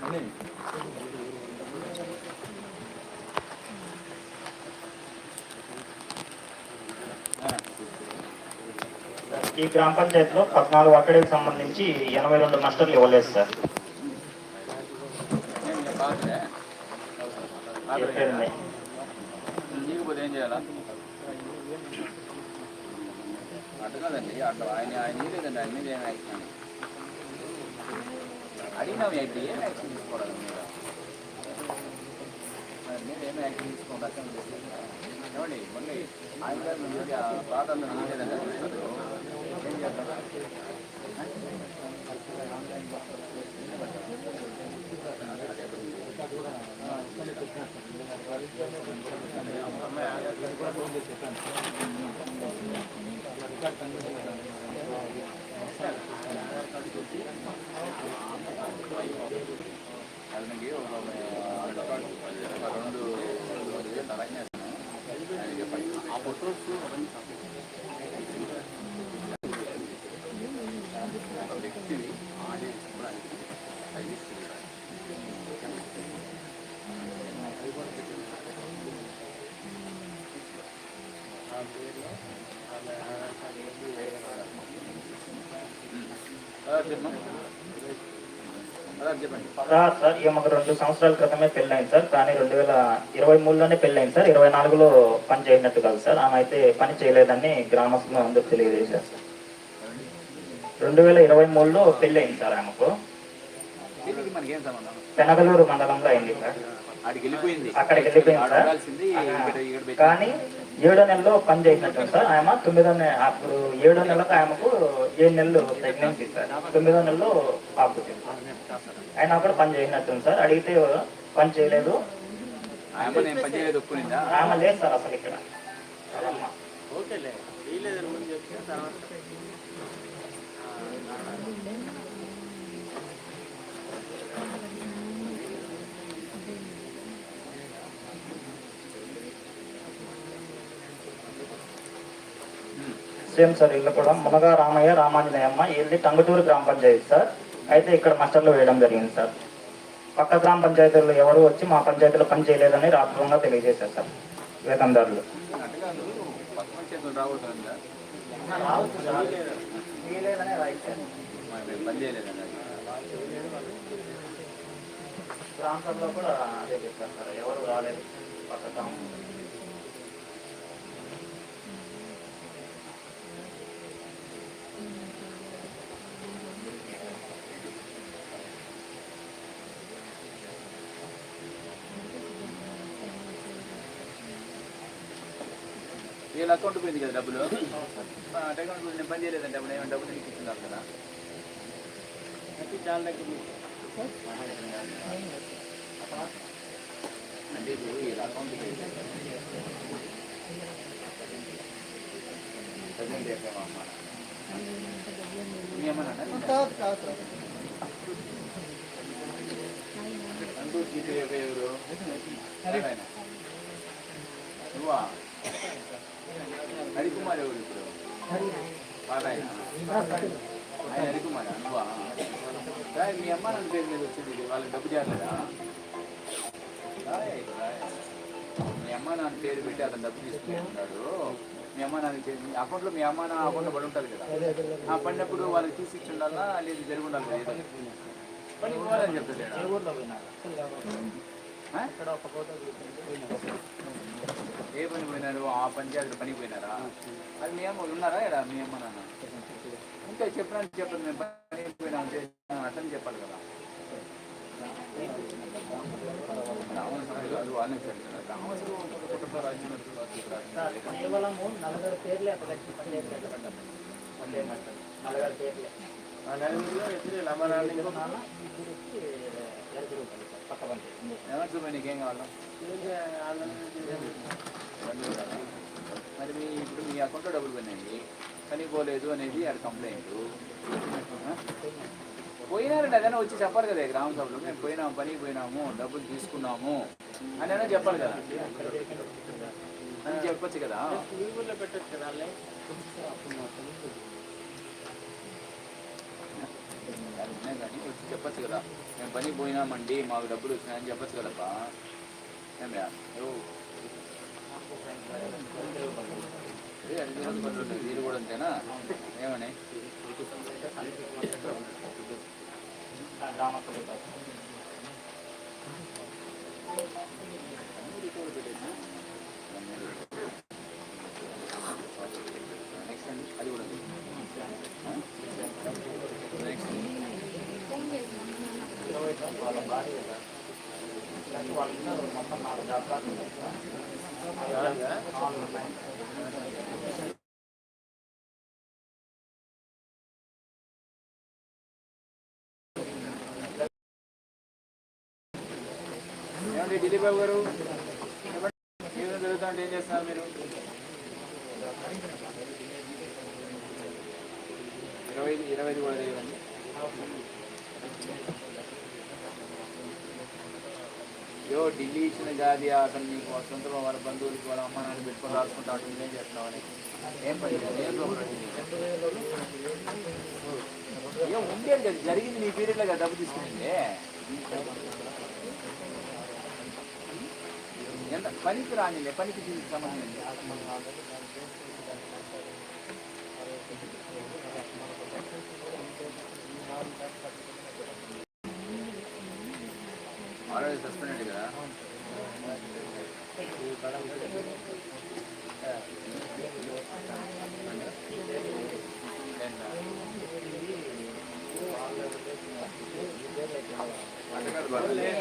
ఈ గ్రామ పంచాయతీలో 14 అక్కడికి సంబంధించి 82 మాస్టర్లు ఇవ్వలేదు సార్. ఏం చేయాలా అటు కదండి, అటు ఆయన లేదండి, ఆయన మీద ఏం యాక్షన్ అడిగినాము. ఇప్పుడు ఏం యాక్షన్ తీసుకోవాలి మీద ఏం యాక్షన్ తీసుకోవాలి ఏమండి. మళ్ళీ ఆయన గారు ప్రాంతాల్లో లేదండి ఏం చేస్తారు. సార్ మాకు 2 సంవత్సరాల క్రితమే పెళ్ళైంది సార్. కానీ 2023లోనే పెళ్ళైంది సార్. 24లో పని చేయనట్టు కాదు సార్. ఆమె అయితే పని చేయలేదని గ్రామస్తులు అందరూ తెలియజేశారు సార్. 2023లో పెళ్ళైంది సార్ ఆమెకు. పెనగలూరు మండలంలో అయింది సార్. అక్కడికి వెళ్ళిపోయింది సార్. కానీ 7వ నెలలో పని చేసినట్టు సార్. ఆమె 9వ నెల, అప్పుడు 7వ నెలకు ఆమెకు 7 నెలలు ప్రెగ్నెన్సీ సార్. 9వ నెలలో పాపు అయినా కూడా పని చేసినట్టు సార్. అడిగితే పని చేయలేదు. ఆమె లేదు సార్ అసలు ఇక్కడ. Same sir. ఇల్లు కూడా మునగా రామయ్య రామాంజనేయమ్మ. ఇది టంగుటూరు గ్రామ పంచాయతీ సార్. అయితే ఇక్కడ మాస్టర్లు వేయడం జరిగింది సార్. పక్క గ్రామ పంచాయతీలో ఎవరు వచ్చి మా పంచాయతీలో పని చేయలేదని రాష్ట్రంగా తెలియజేశారు సార్ వేతనదారులు. గ్రామ సభలో కూడా అదే చెప్పారు సార్, ఎవరు రాలేదు పక్క గ్రామం. వీళ్ళ అకౌంట్ పోయింది కదా డబ్బులు. అకౌంట్ నేను పని చేయలేదండి. అప్పుడు ఏమైనా డబ్బులు నీకు ఇచ్చింది కదా. అంటే ఇప్పుడు వీళ్ళ అకౌంట్ నువ్వా హరికుమార్ ఎవరు ఇప్పుడు? ఆయన హరికుమార్ నువ్వా? మీ అమ్మ నాన్న పేరు మీద వచ్చింది, వాళ్ళకి డబ్బు చేయలేదా? మీ అమ్మ నాన్న పేరు పెట్టి అతను డబ్బు తీసుకుంటున్నాడు. మీ అమ్మ నాన్న అకౌంట్లో మీ అమ్మ నాన్న అకౌంట్లో పడి ఉంటుంది కదా. ఆ పడినప్పుడు వాళ్ళకి తీసి ఇచ్చి ఉండాలా, లేదు జరిగి ఉండాలి కదా. పని పోవాలని చెప్తుంది. ఏ పని పోయినారు? ఆ పంచాయతీ పనికి పోయినారా? అది మీ అమ్మ ఉన్నారా ఇక్కడ? మీ అమ్మ నాన్న ఇంకా చెప్పండి మేము పనికి పోయినాం చేసినాం అట్లని చెప్పాలి కదా. కేవలము 40 పేర్లే నీకేం కావాలా? మరి ఇప్పుడు మీ అకౌంట్లో డబ్బులు పోయినాయి, పని పోలేదు అనేది అది కంప్లైంట్. పోయినారండి అదైనా వచ్చి చెప్పాలి కదా గ్రామ సభలో, మేము పోయినాము పనికి పోయినాము డబ్బులు తీసుకున్నాము అని అయినా చెప్పాలి కదా. అని చెప్పచ్చు కదా. అదే కానీ వచ్చి చెప్పచ్చు కదా, మేము పనికి పోయినామండి మాకు డబ్బులు వచ్చినాయని చెప్పచ్చు కదప్పా. ఏమయ్యా అదే అది తిరగదు పనులు ఉన్నాయి, మీరు కూడా అంతేనా? ఏమని నెక్స్ట్ అండి అది కూడా నెక్స్ట్ ఏమండి దిలీప్ బాబు గారు, జీవనం జరుగుతుంటే ఏం చేస్తున్నారు మీరు? 25 కూడా తెలియదండి. ఢిల్లీ ఇచ్చిన గాది అతను నీకు సొంత వాళ్ళ బంధువులకి వాళ్ళ అమ్మ నాన్న పెట్టుకొని రాసుకుంటా ఉంటుంది, ఏం చేస్తున్నామని ఏం పని ఏం ఏం ఉండేది కదా, జరిగింది నీ పీరియడ్లో కదా డబ్బు తీసుకునింది. ఎంత పనికి రానిలే, పనికి దీనికి సంబంధం ఆల్రెడీ సస్పెండెడ్ కదా.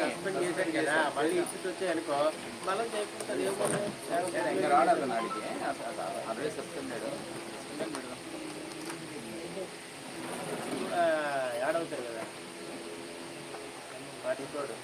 సస్పెండ్ చేశారు కదా, మళ్ళీ ఇష్యూస్ వచ్చాయి అనుకో మళ్ళీ ఇంకా రాడు నాడికి, ఆల్రెడీ సస్పెండెడ్. యాడ్ అవుతారు కదా వాటి తోడు.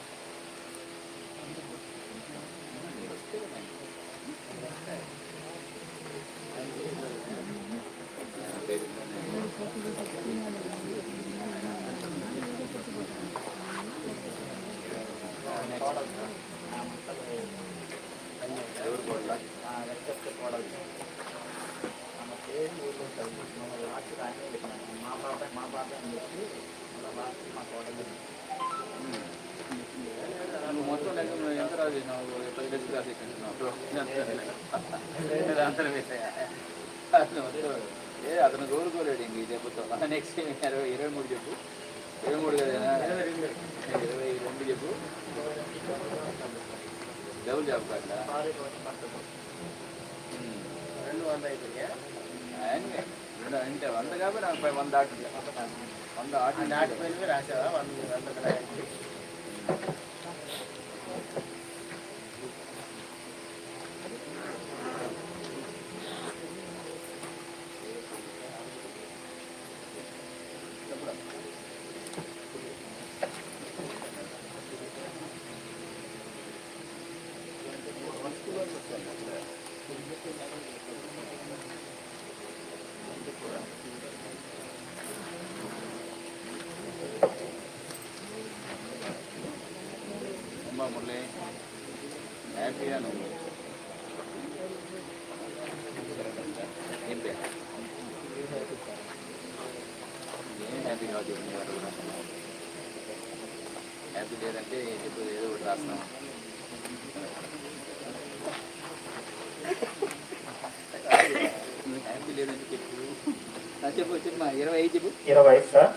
నువ్వు మొత్తం లెక్క ఎంత రాదు, 10 లక్షలు రాసేస్తున్నావు అంతా వేసాయా అతను కోరుకోలేడు ఇంక ఈ దెబ్బతో. నెక్స్ట్ 23 చెప్పు, 23 కదా, 22 చెప్పు. డబుల్ జాబ్ కాట్లా 200 అయిపోయా అంటే 100 కాబట్టి నాకు 100 దాటి 100 దాటిపోయినవి రాసావా 100 మురళి హ్యాపీగా నువ్వు ఏం పేరు ఏం హ్యాపీ కాదు. హ్యాపీ లేదంటే చెప్పు ఏదో ఒకటి రాస్తున్నాం. హ్యాపీ లేదంటే చెప్పు చెప్పు 25 చెప్పు. 25 సార్,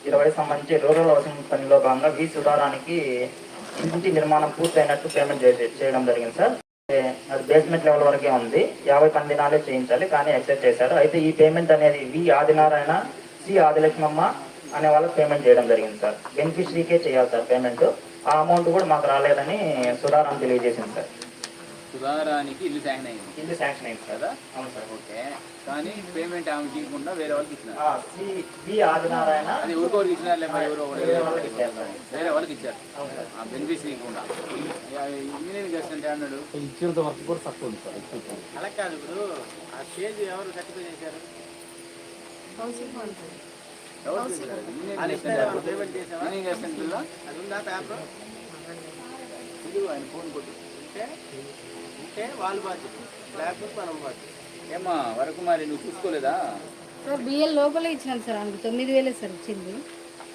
20 సంబంధించి రూరల్ హౌసింగ్ పనిలో భాగంగా వి సుధారానికి ఇంటి నిర్మాణం పూర్తయినట్టు పేమెంట్ చేయడం జరిగింది సార్. అది బేస్మెంట్ లెవెల్ వరకే ఉంది, 50 పని దినాలే చేయించాలి కానీ యాక్సెప్ట్ చేశారు. అయితే ఈ పేమెంట్ అనేది వి ఆదినారాయణ, సి ఆదిలక్ష్మమ్మ అనే వాళ్ళకి పేమెంట్ చేయడం జరిగింది సార్. బెనిఫిషరీకే చేయాలి సార్ పేమెంట్. ఆ అమౌంట్ కూడా మాకు రాలేదని సుధారాన్ని తెలియజేసింది సార్. సుధారానికి ఇల్లు శాంక్షన్ అయింది. ఇల్లు శాంక్షన్ అయింది కదా? అవును సార్. ఓకే, కానీ పేమెంట్ ఆమె తీయకుండా వేరే వాళ్ళకి ఇచ్చినారు. ఆదినారాయణ అది ఎవరికొరికి ఇచ్చినారులే, మరి వేరే వాళ్ళకి ఇచ్చారు బెనిఫిషరీ కూడా. ఇంజనీరింగ్ చేస్తుంటే అన్నాడు ఇచ్చినంత వరకు కూడా తక్కువ ఉంది సార్. అలా కాదు, ఇప్పుడు ఆ స్టేజ్ ఎవరు సర్టిఫై చేశారు? పేమెంట్ చేసావా? అది ఉందా పేపర్? ఇది ఆయన ఫోన్ కొట్టు ఉంటే వాళ్ళు బాధ్యత, లేకపోతే మనం బాధ్యత. ఏమా వరకు మరి నువ్వు చూసుకోలేదా సార్? బిఎల్ లోపలే ఇచ్చినాను సార్, అందుకు 9,000 సార్ ఇచ్చింది.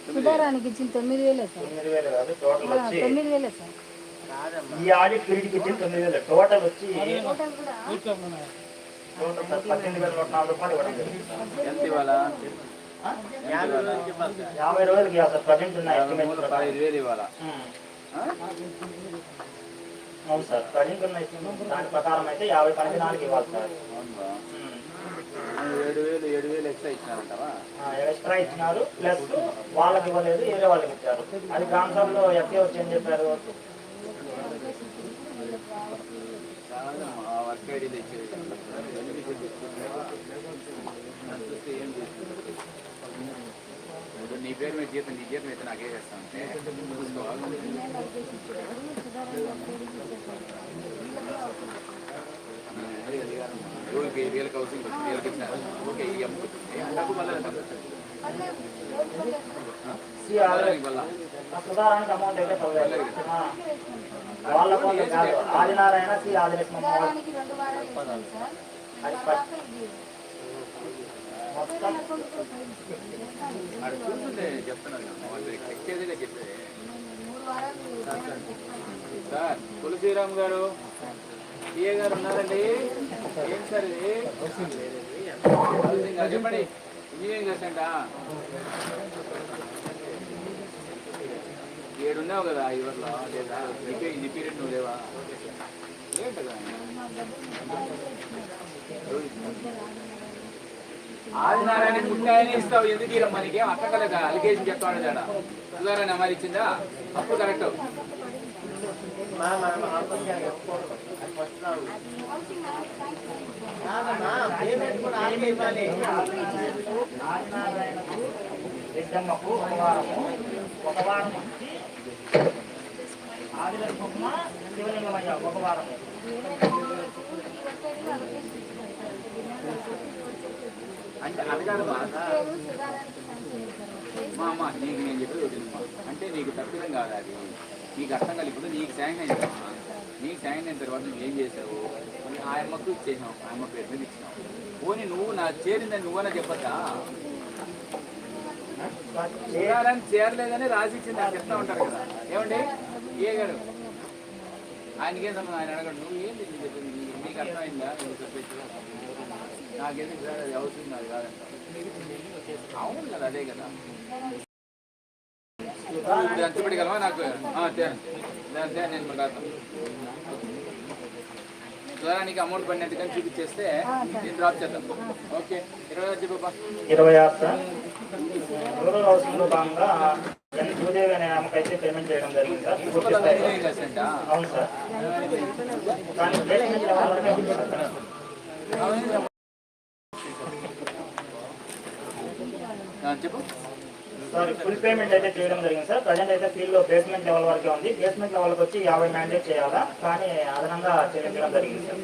సుధారానికి ఇచ్చిన 9,000 సార్. 9,000 కాదు టోటల్ వచ్చి 9,000 సార్. ఈ ఆడిట్ పీరియడ్కి ఇచ్చిన 9,000 టోటల్ వచ్చి టోటల్ కూడా టోటల్ సార్ 18,104 రూపాయలు ఇవ్వడం జరిగింది సార్. ఎంత ఇవ్వాలా? 50 రోజులకి ఇవ్వాలి సార్. ప్రజెంట్ ఉన్న ఎస్టిమేట్ 15,000 ఇవ్వాలా? అవును సార్. ప్రజెంట్ ఉన్న దాని ప్రకారం అయితే 50 పంచనాలకి ఇవ్వాలి సార్. అవునా? 7,000 ఎక్స్ట్రా ఇచ్చినారంటావా? ఎక్స్ట్రా ఇచ్చినారు ప్లస్ వాళ్ళకి ఇవ్వలేదు, వేరే వాళ్ళకి ఇచ్చారు. అది గ్రామ సభలో ఎఫ్ఏ వచ్చి ఏం చెప్పారు, ఆ వర్క్ ఐడీలు ఇచ్చేది ఏం చేస్తుంది? నీ పేరు మీద జీతం, నీ జీతం అయితే నాకే చేస్తానంటే రోజుకి 5,000 హౌసింగ్ 5,000 ఇచ్చినారు. ఓకే, ఈ అమ్ముకుంటుంది డబ్బు మళ్ళీ సుధారానికి అమౌంట్ అయితే పర్లేదు. వాళ్ళ కోసం కాదు, ఆదినారాయణ సి ఆదిలక్ష్మి సుధారానికి 2 వారాలు ఇచ్చాను సార్. అది మొత్తం చూస్తుంటే చెప్తున్నాను వాళ్ళు ఎక్కేదిగా చెప్పేది. 3 వారాలు సార్ తులసిరామ్ గారు ఏ గారు ఉన్నారండి? ఏం సార్ ఇది? చెప్పండి. ఇంజనీరింగ్ అసిస్టెంట్ 7 ఉన్నావు కదా ఇవర్లో లేదా? ఇది పీరియడ్ నువ్వు లేవా? ఏంటదా ఆదినారాయణ పుట్టాయని ఇస్తావు, ఎందుకు ఇరా? మనకి ఏం అక్కర్లేదా? అలిగేషన్ చెప్తాడు కదా. సుధారాయణ అమ్మాయి ఇచ్చిందా? అప్పుడు కరెక్ట్. రెడ్డమ్మకు ఒక వారం నుంచి ఆదిలక్ష్మమ్మ శివలింగమయ్య ఒక వారం. అంటే అనగాడు మా అమ్మ నీకు నేను చెప్పేది వదిలిమ్మా. అంటే నీకు తప్పిదం కాదు అది, నీకు అర్థం కాదు. ఇప్పుడు నీకు శాంక్షన్ అయిందమ్మా, నీకు శాంక్షన్ అయిన తర్వాత నువ్వు ఏం చేసావు? ఆ అమ్మకు ఇచ్చేసావు, ఆ అమ్మ పేరు మీద ఇచ్చినావు. పోనీ నువ్వు నా చేరిందని నువ్వన్నా చెప్పద్దా? చేరలేదని రాసి ఇచ్చింది అని చెప్తా ఉంటారు కదా. ఏమండి ఏ గారు? ఆయనకేం సంబంధం? ఆయన అడగడు. నువ్వు ఏంటి చెప్పింది? నీకు అర్థమైందా? నువ్వు చెప్పేసి నాకేంటి సార్ అది అవసరం అది కాదంట. అవును కదా, అదే కదా. చూపెట్టగలవా నాకు? నేను సుధారానికి అమౌంట్ పడినట్టుగా చూపించేస్తే నేను డ్రాప్ చేద్దాం. ఓకే, 26 చెప్పబ్బా. 26 సార్. రూరల్ హౌసింగ్లో భాగంగా భూదేవి అనే ఆమెకైతే పేమెంట్ చేయడం జరిగింది సార్. అవును సార్. కానీ ప్లేస్మెంట్ లెవెల్ వరకు చెప్పు సార్. ఫుల్ పేమెంట్ అయితే చేయడం జరిగింది సార్. ప్రజెంట్ అయితే ఫీల్డ్లో బేస్మెంట్ లెవెల్ వరకే ఉంది. బేస్మెంట్ లెవెల్కి వచ్చి 50 మ్యాండేట్ చేయాలా, కానీ అదనంగా చెల్లించడం జరిగింది సార్.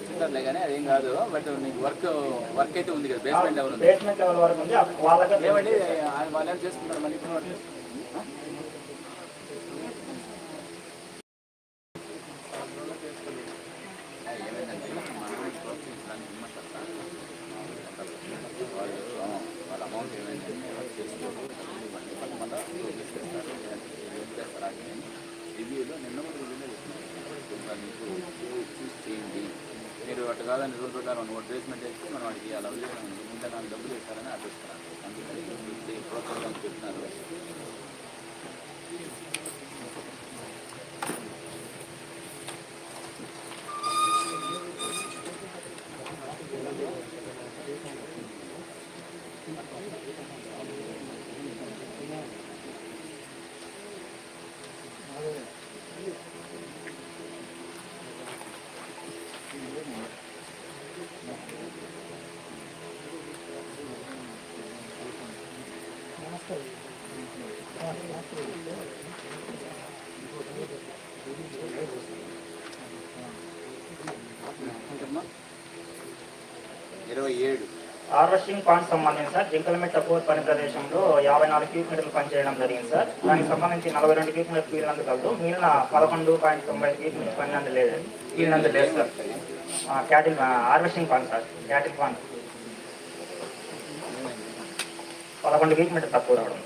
ఇస్తారులే కానీ అదేం కాదు. బట్ నీకు వర్క్ అయితే ఉంది కదా, బేస్మెంట్ లెవెల్ ఉంది. బేస్మెంట్ లెవెల్ వరకు ఉంది. వాళ్ళకే ఏమండి వాళ్ళు ఏం చేసుకుంటారు మళ్ళీ? వాళ్ళ అమౌంట్ ఏమైందంటే చేసుకోరు, మళ్ళీ చేస్తారు. రివ్యూలో నిన్న కూడా రివ్యూలో చెప్తున్నాను, మీకు చూస్ చేయండి. మీరు అటు కాదని రూల్ ప్రకారం బేస్మెంట్ వేస్తే మనం వాడికి అలా ఇంకా నాకు డబ్బులు ఇస్తారని అడ్డిస్తున్నాను. అందుకని ప్రోత్సాహం చెప్తున్నారు. హార్వెస్టింగ్ పాయింట్ సంబంధించి సార్ జింకలమెట్ట పోర్ పని ప్రదేశంలో 54 క్యూబిక్ మీటర్లు పనిచేయడం జరిగింది సార్. దానికి సంబంధించి 42 క్యూబిక్ మీటర్ పీలినందుకు కలదు. మిగిలిన 11.95 క్యూబిక్ మీటర్ పనినందు లేదు sir. Cattle harvesting point sir. Cattle point 11 cubic metre తక్కువ రావడం.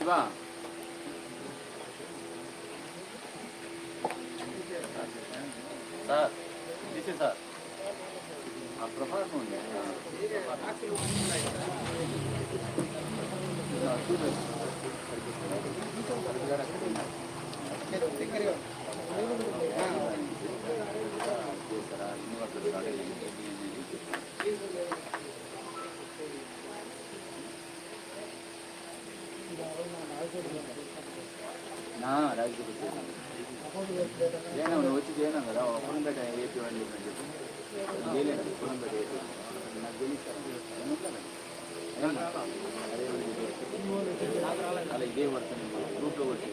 శివ సార్ తీసి సార్ ఆ ప్రభావం ఉంది రాజకీయ జయనా నువ్వు వచ్చి చేయనా కదా పొలం పెట్ట ఏపీ అని చెప్పి చేయలేదు పొలం పెట్ట ఏపీ నాకు తెలియదు అలా ఇదే వర్క్ గ్రూప్లో వచ్చి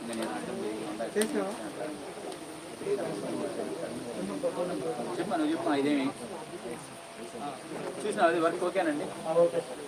నేను చెప్పా నువ్వు చెప్పు ఇదేమి చూసినా అది వర్క్ ఓకేనండి okay sir.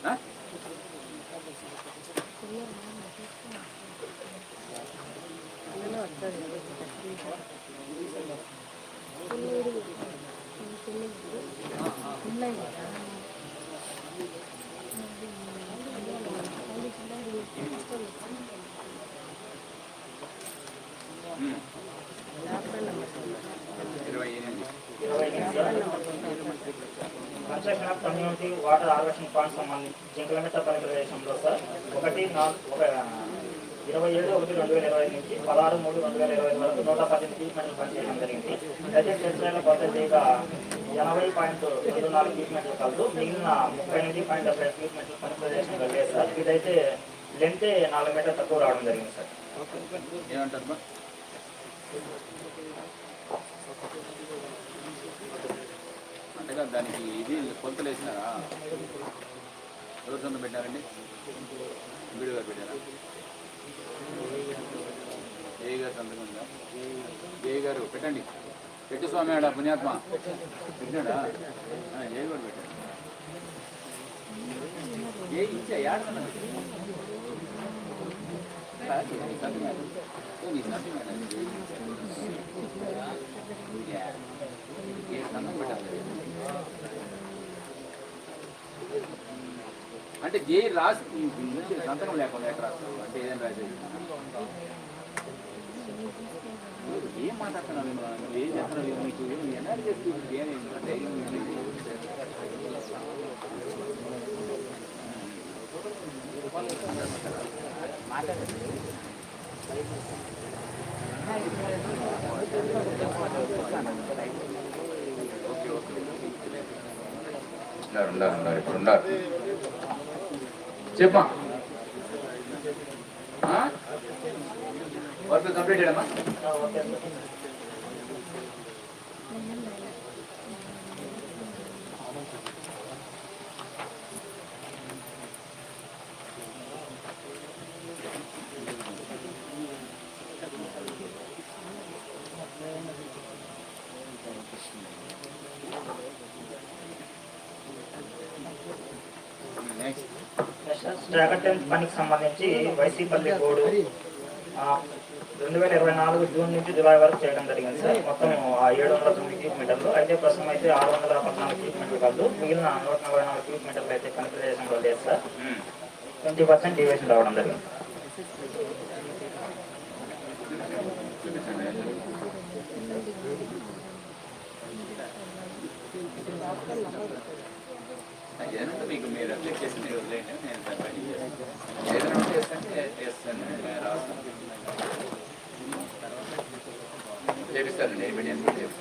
Construction of community water harvesting plant సంబంధించి జింకలమెట్ట పని ప్రదేశంలో సార్ 27/1/2020 నుంచి 16/3/2020 వరకు 118 ట్రీట్మెంట్లు పనిచేయడం జరిగింది. అయితే చర్చల పద్ధతిగా 80.24 ట్రీట్మెంట్లు కలదు మిగిలిన 38.75 ట్రీట్మెంట్లు పని ప్రదేశంలో లేదు సార్. ఇదైతే లెంతే 4 మీటర్ తక్కువ రావడం జరిగింది సార్. ఏమంటారు అంతేగా దానికి ఇది కొలతలు వేసినారా ఎవరు సొంతం పెట్టారండి వీడియో గారు పెట్టారా ఏ గారు సొంతంగా ఉందా ఏ గారు పెట్టండి పెట్టు స్వామి ఆడ పుణ్యాత్మ పెట్టినాడా ఏ గారు పెట్టాడు ఏ ఇచ్చా ఏడన్నా అంటే ఏ రాసి సంతకం లేకుండా ఎక్కడ రాస్తాం అంటే ఏదైనా రాసేది ఏం మాట్లాడుతున్నావు నువ్వు ఏం చేస్తున్నావు నీకు ఎనర్జీ చేస్తుంది ఏమేంటంటే ఉన్నారు ఇప్పుడు ఉన్నారు చెప్పా వర్క్ కంప్లీట్ అయ్యామా స్ట్రాగటెన్ పనికి సంబంధించి వైసీపల్లి బోర్డు 2024 జూన్ నుంచి జూలై వరకు చేయడం జరిగింది సార్. మొత్తం 709 క్యూబ్ మీటర్లు అయితే ప్రస్తుతం అయితే 614 క్యూబ్ మీటర్లు కాదు మిగిలిన 144 క్యూబ్ మీటర్లు అయితే పని ప్రదేశంలో లేదు సార్. 20% డివియేషన్ రావడం జరిగింది. ఏదంటే మీకు మీరు అప్లికేషన్ మీరు వదిలేండి నేను పని చేస్తాను ఏదైనా చేస్తాను చేస్తాను రాస్తాను చేపిస్తానండి ఏమీడియట్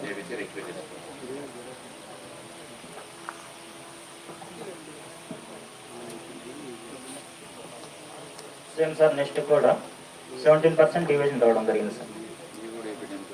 చేపించి రిక్వెస్ట్ చేస్తాను సేమ్ సార్ నెక్స్ట్ కూడా 17% డివిజన్ రావడం జరిగింది సార్. ఇది కూడా ఏపీడియన్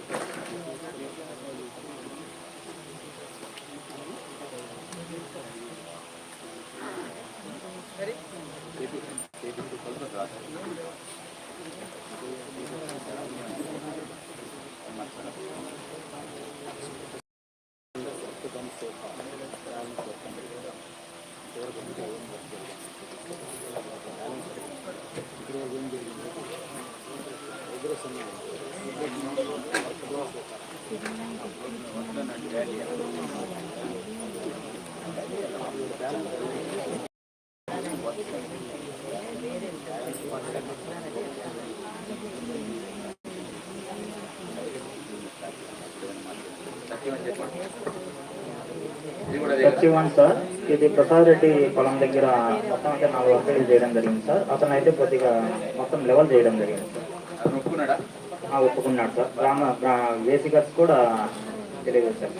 ఇది కూడా అదే కదా? 31 సార్, ఇది ప్రసాద్ రెడ్డి పొలం దగ్గర మొత్తం అయితే 4 వర్గాలు చేయడం జరిగింది సార్. అతను అయితే కొద్దిగా మొత్తం లెవెల్ చేయడం జరిగింది సార్. అతను ఒప్పుకున్నాడా? ఒప్పుకున్నాడు సార్. వేసికర్స్ కూడా తెలియదు sir.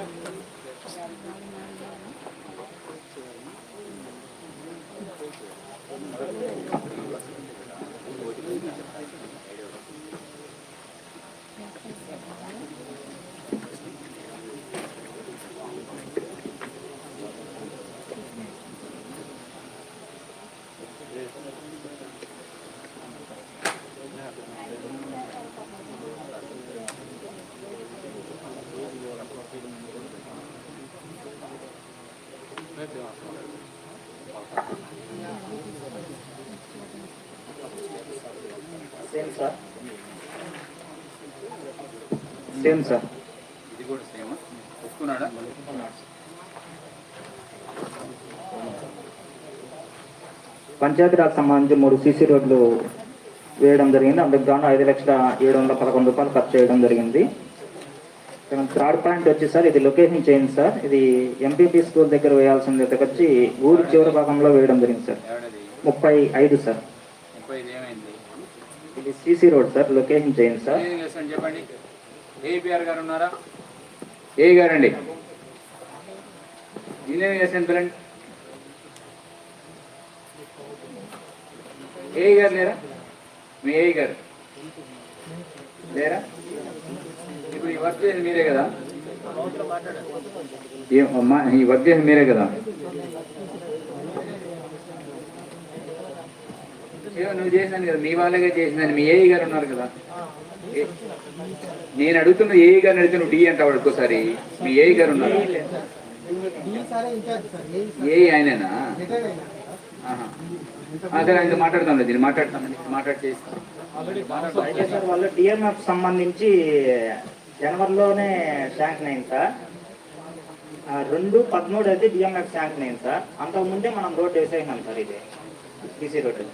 Same sir, same sir. ఇది కూడా సేమ్. ఒప్పుకున్నాడా? పంచాయతీరాజ్ సంబంధించి 3 సీసీ రోడ్లు వేయడం జరిగింది. అందుకు గాను 5,711 రూపాయలు ఖర్చు చేయడం జరిగింది. థర్డ్ పాయింట్ వచ్చి సార్, ఇది లొకేషన్ చేంజ్ సార్. ఇది ఎంపీపీ స్కూల్ దగ్గర వేయాల్సింది వచ్చి ఊరి చివరి భాగంలో వేయడం జరిగింది సార్. 35 సార్. 35 ఏమైంది? ఇది CC road sir, location change sir. చెప్పండి. ఏపీఆర్ గారు ఉన్నారా? ఏ గారండి, ఇంజనీరింగ్ చేసిన పిల్లండి. ఏ గారు లేరా? మీ ఏ గారు లేరా? ఇప్పుడు ఈ వర్క్ చేసింది మీరే కదా? ఈ వర్క్ చేసింది మీరే కదా? నువ్వు చేసినాను కదా, మీ వాళ్ళగా చేసిందని మీ ఏఈ గారు ఉన్నారు కదా. నేను అడుగుతున్న ఏఈ గారిని అడిగితే నువ్వు డి అంటావు ఒక్కోసారి. మీ ఏఈ గారు ఉన్నారు. ఏఈ ఆయనేనా? సరే, ఆయనతో మాట్లాడతాం. దీన్ని మాట్లాడి చేస్తాం. అయితే సార్ వాళ్ళు డిఎంఎఫ్ సంబంధించి జనవరిలోనే శాంక్షన్ అయింది సార్. 2/13 అయితే డిఎంఎఫ్ శాంక్షన్ అయింది సార్. అంతకుముందే మనం రోడ్డు వేసేసినాం సార్. ఇది సీసీ రోడ్డు.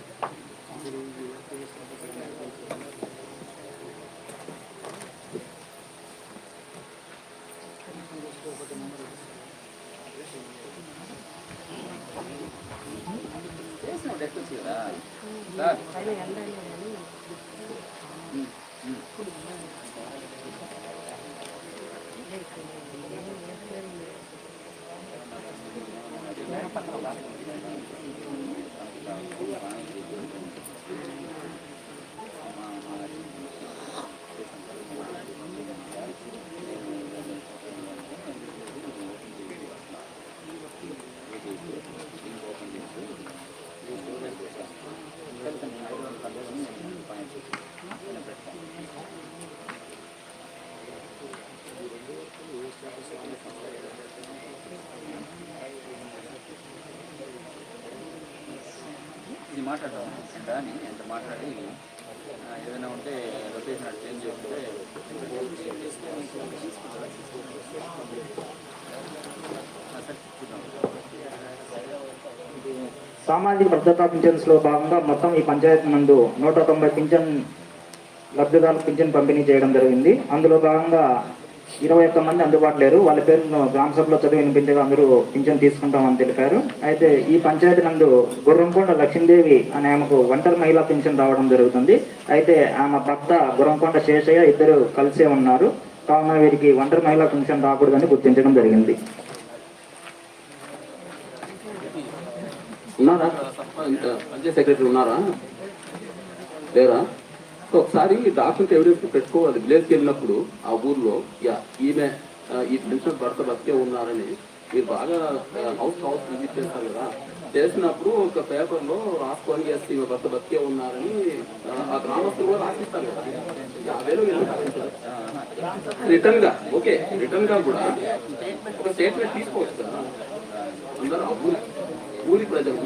ఇది మాట్లాడదాం అని ఎంత మాట్లాడి ఏదైనా ఉంటే లొకేషన్ అటు చేంజ్ చేస్తే సామాజిక భద్రతా పింఛన్స్ లో భాగంగా మొత్తం ఈ పంచాయతీ నందు 190 పింఛన్ లబ్ధిదారులకు పింఛన్ పంపిణీ చేయడం జరిగింది. అందులో భాగంగా 21 మంది అందుబాటులో లేరు. వాళ్ళ పేరును గ్రామ సభలో చదివి వినిపించగా అందరూ పింఛన్ తీసుకుంటామని తెలిపారు. అయితే ఈ పంచాయతీ నందు గుర్రంకొండ లక్ష్మీదేవి అనే ఆమెకు ఒంటరి మహిళా పింఛన్ రావడం జరుగుతుంది. అయితే ఆమె భర్త గుర్రంకొండ శేషయ్య ఇద్దరు కలిసే ఉన్నారు. కావున వీరికి ఒంటరి మహిళా పింఛన్ రాకూడదని గుర్తించడం జరిగింది. ఉన్నారా? పంచాయత్ సెక్రటరీ ఉన్నారా? లేరా? ఒకసారి డాక్యుమెంట్ ఎవిడెన్స్ పెట్టుకోవాలి. విలేజ్కి వెళ్ళినప్పుడు ఆ ఊర్లో ఈమె ఈ పెన్షన్ భర్త బతికే ఉన్నారని మీరు బాగా హౌస్ విజిట్ చేస్తారు కదా. చేసినప్పుడు ఒక పేపర్లో రాసుకొని చేస్తే ఈమె భర్త బతికే ఉన్నారని ఆ గ్రామస్తులు కూడా రాసిస్తారు కదా. 50,000 రిటర్న్ గా ఓకే, రిటర్న్ గా కూడా ఒక స్టేట్మెంట్ తీసుకోవచ్చు కదా. అందరూ ఊరి ప్రజలు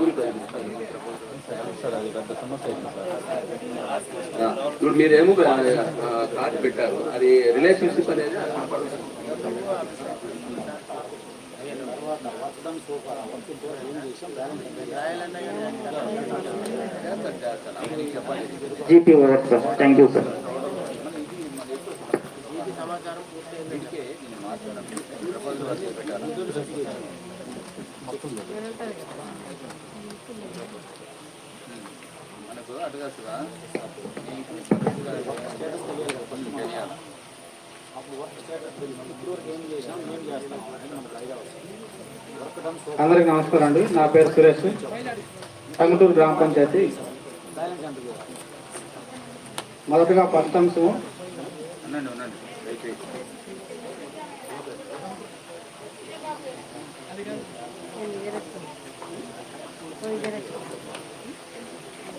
ఇప్పుడు మీరేమో కార్డు పెట్టారు, అది రిలేషన్షిప్ అనేది GP work sir. Thank you sir. వీటికే నేను మాట్లాడాను. ప్రపోజల్ వర్క్ పెట్టాను. మనకు అటుగా అందరికి నమస్కారం అండి. నా పేరు సురేష్, టంగుటూరు గ్రామ పంచాయతీ. మొదటగా ఫస్ట్ అంశం ఉండండి దయచేసి.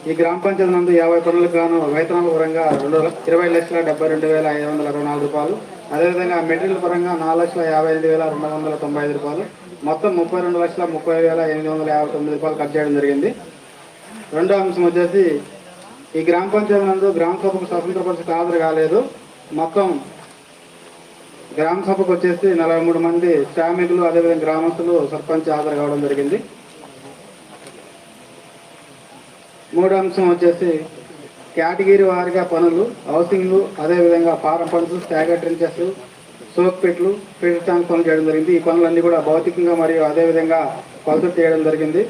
ఈ గ్రామ పంచాయతీ నందు 50 పనులకు గాను వేతనాల పరంగా 20,72,524 రూపాయలు, అదేవిధంగా మెటీరియల్ పరంగా 4,55,295 రూపాయలు, మొత్తం 32,30,859 రూపాయలు ఖర్చు చేయడం జరిగింది. రెండో అంశం వచ్చేసి ఈ గ్రామ పంచాయతీ నందు గ్రామ సభకు స్వతంత్ర పరిషత్ హాజరు కాలేదు. మొత్తం గ్రామ సభకు వచ్చేసి 43 మంది శ్రామికులు, అదేవిధంగా గ్రామస్తులు, సర్పంచ్ హాజరు కావడం జరిగింది. మూడో అంశం వచ్చేసి కేటగిరీ వారిగా పనులు, హౌసింగ్లు, అదేవిధంగా ఫారం పనులు, స్టాగర్ ట్రెంచెస్, సోక్ పెట్లు, ఫిల్టర్ ట్యాంక్ పనులు చేయడం జరిగింది. ఈ పనులన్నీ కూడా భౌతికంగా మరియు అదేవిధంగా కొలత చేయడం జరిగింది.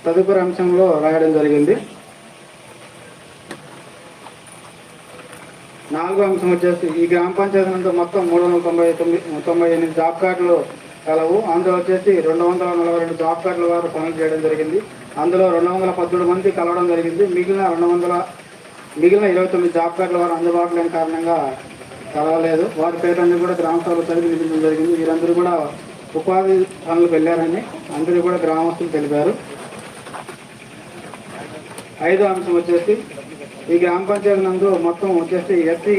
తదుపరి అంశంలో రాయడం జరిగింది. నాలుగో అంశం వచ్చేసి ఈ గ్రామ పంచాయతీ నందు మొత్తం 398 జాబ్ కార్డులు కలవు. అందులో వచ్చేసి 242 జాబ్ కార్డుల వారు పనులు చేయడం జరిగింది. అందులో 213 మంది కలవడం జరిగింది. మిగిలిన 29 జాబ్ కార్డుల వారు అందుబాటులో లేని కారణంగా కలవలేదు. వారి పేర్లన్నీ కూడా గ్రామ సభలో చదివి వినిపించడం జరిగింది. వీరందరూ కూడా ఉపాధి పనులకు వెళ్ళారని అందరూ కూడా గ్రామస్తులు తెలిపారు. ఐదో అంశం వచ్చేసి ఈ గ్రామ పంచాయతీ నందు మొత్తం వచ్చేసి ఎస్టీ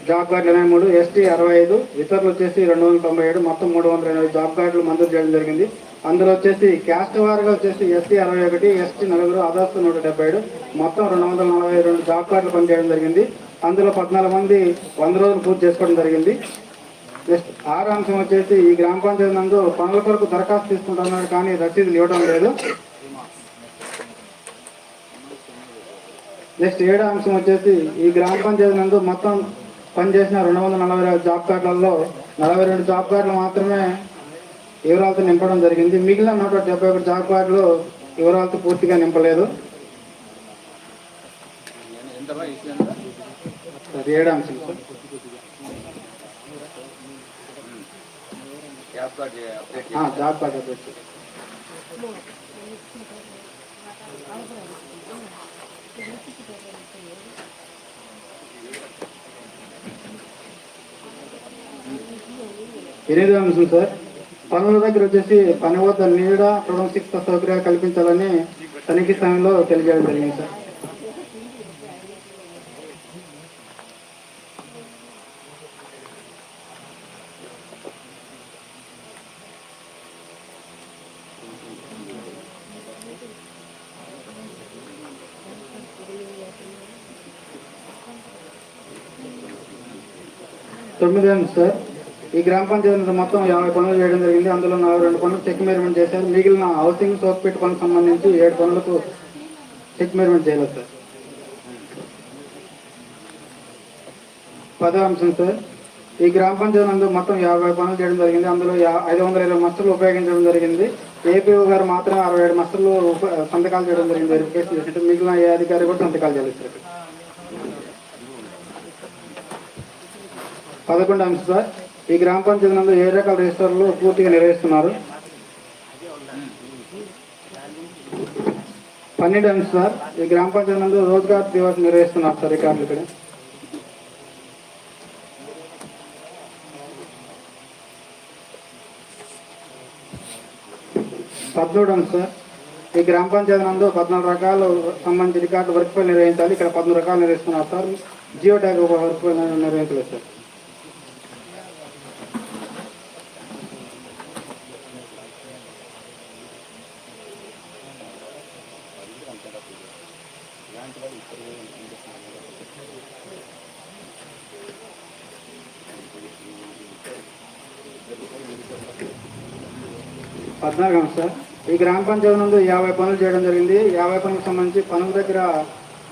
జాబ్ కార్డులు 23, ఎస్టీ 65, ఇతరులు వచ్చేసి 297, మొత్తం 380 జాబ్ కార్డులు మంజూరు చేయడం జరిగింది. అందులో వచ్చేసి క్యాస్ట్ వారిగా వచ్చేసి ఎస్టీ 61, ఎస్టీ 4, అదర్స్ 177, మొత్తం 242 జాబ్ కార్డులు పనిచేయడం జరిగింది. అందులో 14 మంది 100 రోజులు పూర్తి చేసుకోవడం జరిగింది. నెక్స్ట్ ఆరో అంశం వచ్చేసి ఈ గ్రామ పంచాయతీ నందు పనుల కొరకు దరఖాస్తు తీసుకుంటున్నారు కానీ రసీదులు ఇవ్వడం లేదు. నెక్స్ట్ ఏడో అంశం వచ్చేసి ఈ గ్రామ పంచాయతీ నందు మొత్తం పనిచేసిన 240 జాబ్ కార్డులలో 42 జాబ్ కార్డులు మాత్రమే వివరాలతో నింపడం జరిగింది. మిగిలిన 171 జాబ్ కార్డులు వివరాలతో పూర్తిగా నింపలేదు. అది ఏడో అంశం సార్. Job card update. 8వ అంశం సార్, పనుల దగ్గర వచ్చేసి పని వద్ద నీడ, ప్రొడక్ట్ సౌకర్యాలు కల్పించాలని తనిఖీ సమయంలో తెలియజేయడం జరిగింది సార్. తొమ్మిది అంశం సార్, ఈ గ్రామ పంచాయతీ మొత్తం 50 పనులు చేయడం జరిగింది. అందులో 42 పనులు చెక్ మెజర్మెంట్ చేశారు. మిగిలిన హౌసింగ్ సోక్పేట్ పనులకు సంబంధించి 7 పనులకు చెక్ మెజర్మెంట్ చేయలేదు సార్. 10వ అంశం సార్, ఈ గ్రామ పంచాయతీ నందు మొత్తం 50 పనులు చేయడం జరిగింది. అందులో 520 మస్టర్లు ఉపయోగించడం జరిగింది. ఏపీఓ గారు మాత్రం 67 మస్టర్లు సంతకాలు చేయడం జరిగింది. వెరిఫికేషన్ చేసినట్టు మిగిలిన ఏ అధికారి కూడా సంతకాలు చేయలేదు సార్. 11వ అంశం సార్, ఈ గ్రామ పంచాయతీ నందు 7 రకాల రిజిస్టర్లు పూర్తిగా నిర్వహిస్తున్నారు. 12వ అంశం సార్, ఈ గ్రామ పంచాయతీ నందు రోజ్గార్ దివస్ నిర్వహిస్తున్నారు సార్ రికార్డులు ఇక్కడ. 13వ అంశం సార్, ఈ గ్రామ పంచాయతీ నందు 14 రకాలు సంబంధించి రికార్డు వర్క్ ఫైల్ నిర్వహించాలి. ఇక్కడ 13 రకాలు నిర్వహిస్తున్నారు sir. Geo tag work file నిర్వహించలేదు సార్. 14వ 14 సార్. ఈ గ్రామ పంచాయతీ నందు 50 పనులు చేయడం జరిగింది. 50 పనులకు సంబంధించి పనుల దగ్గర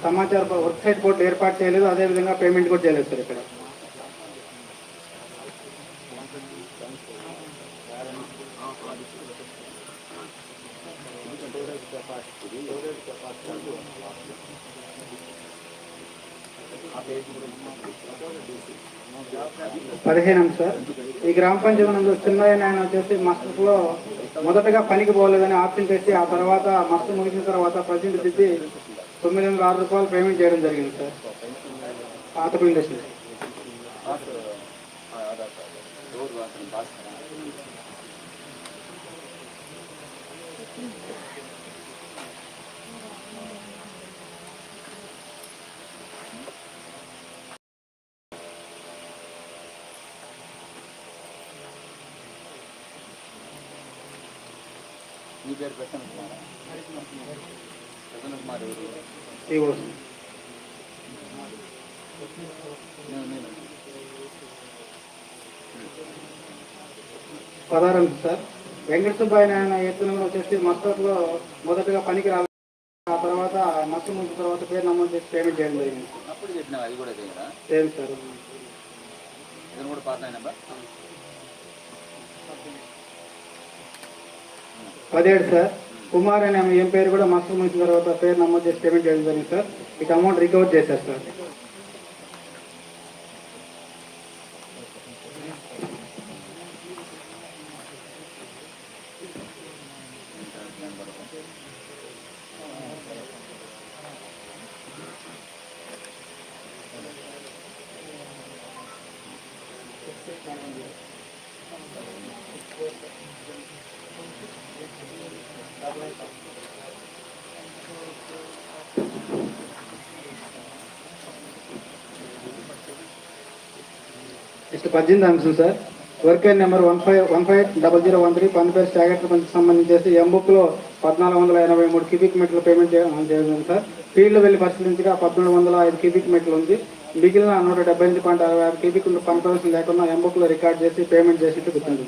సమాచార వెబ్సైట్ బోర్డు ఏర్పాటు చేయలేదు, అదేవిధంగా పేమెంట్ కూడా చేయలేదు సార్. ఇక్కడ పదిహేను సార్. ఈ గ్రామ పంచాయతీ నందు చిన్నయ్య నాయన వచ్చేసి మస్టర్లో మొదటగా పనికి పోలేదని ఆప్షన్ చేసి ఆ తర్వాత మస్టర్ ముగిసిన తర్వాత ప్రజెంట్ దిద్ది ₹906 పేమెంట్ చేయడం జరిగింది సార్. పాత ఇండస్ట్రీ. మీ పేరు ప్రసన్న కుమార్. ప్రసన్న కుమార్ ఎవరు? నేను 16 సార్. వెంకట సుబ్బాయి నాయన ఎత్తున వచ్చేసి మస్టర్లో మొదటగా పనికి రాలేదు, ఆ తర్వాత మస్టర్ ముందు తర్వాత పేరు నమోదు చేసి పేమెంట్ చేయడం జరిగింది. అప్పుడు చెప్పినా అది కూడా చేయరా? లేదు సార్. ఇది కూడా పాత నెంబర్. 17 సార్. కుమార్ అనే ఏం పేరు కూడా మస్టర్ ముగిసిన తర్వాత పేరు నమోదు చేసి పేమెంట్ చేయడం జరిగింది సార్. ఇక అమౌంట్ రికవర్ చేశారు సార్. నెక్స్ట్ 18 అంశం సార్. వర్క్ నెంబర్ 150013 పన్నుపేరు స్టాగర్ పనికి సంబంధించేసి ఎంబుక్లో 1483 క్యూబిక్ మీటర్లు పేమెంట్ చేయడం సార్. ఫీల్డ్ వెళ్ళి పరిశీలించగా 1405 క్యూబిక్ మీటర్లు ఉంది. మిగిలిన 178.66 క్యూబిక్ పన్ను లేకుండా ఎంబుక్లో రికార్డ్ చేసి పేమెంట్ చేసినట్టు గుర్తుంది.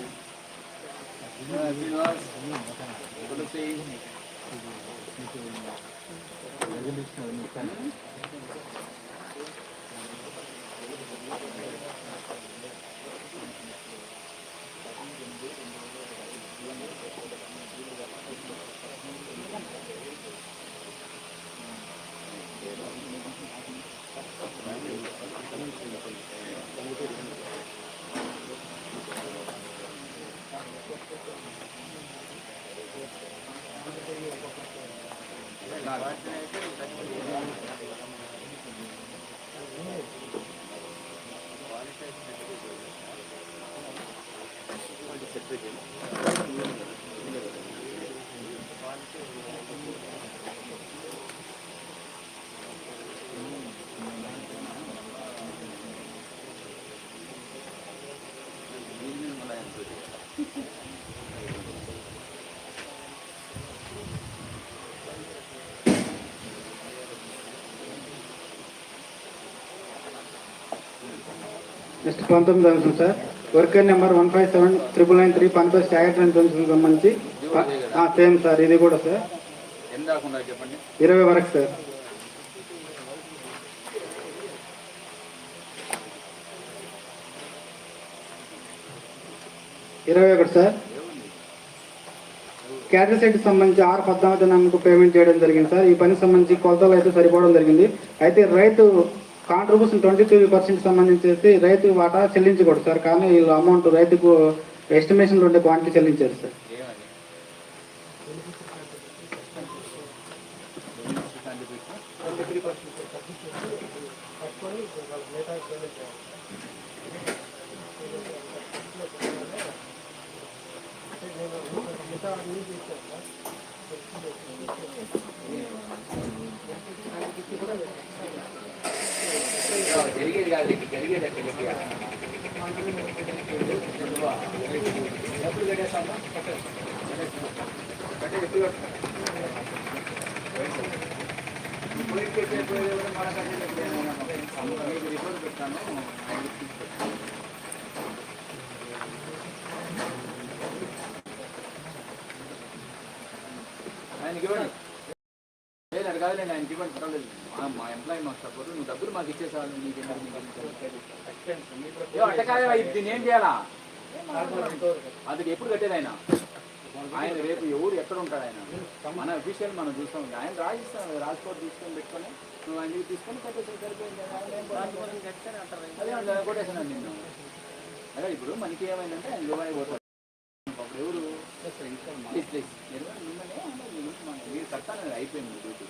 నెక్స్ట్ 19 అంశం సార్. వర్కర్ నెంబర్ 157993 పన్నుపేరు స్టాగర్ సంబంధించి సేమ్ సార్. ఇది కూడా సార్ 20 వరకు సార్. 21 సార్. క్యాటర్ సెట్ సంబంధించి 6/14 పేమెంట్ చేయడం జరిగింది సార్. ఈ పనికి సంబంధించి కొలతలు అయితే సరిపోవడం జరిగింది. అయితే రైతు కాంట్రిబ్యూషన్ 23% సంబంధించేసి రైతు వాటా చెల్లించకూడదు సార్. కానీ వీళ్ళు అమౌంట్ రైతుకు ఎస్టిమేషన్ ఉండే క్వాంటిటీ చెల్లించారు సార్. జరిగేది కాదు, జరిగేది ఎప్పుడు కట్టేస్తామా? కట్టే ఎప్పుడు రిపోర్ట్ పెట్టాను. ఆయనకి ఇవ్వండి. లేదు అది కాదులేండి, ఆయనకి ఇవ్వండి, పర్వాలేదు. మా ఎంప్లాయీ మాకు సపోర్ట్, నువ్వు డబ్బులు మాకు ఇచ్చేసాను. నీకు అంటే కాదు, దీన్ని ఏం చేయాలా? అది ఎప్పుడు కట్టేది ఆయన? ఆయన రేపు ఎవరు ఎక్కడ ఉంటాడు ఆయన? మన అఫీషియల్ మనం చూస్తాం. ఆయన రాసిస్తాను, రాజ్కోట్ తీసుకొని పెట్టుకొని నువ్వు ఆయన తీసుకొని కట్టేసి సరిపోయింది. అదే కొట్టేసాను నిన్ను. అదే ఇప్పుడు మనకి ఏమైందంటే ఆయన దుబాయ్ పోతాడు. అప్పుడు ఎవరు మీరు కట్టాలి, అయిపోయింది డ్యూటీ.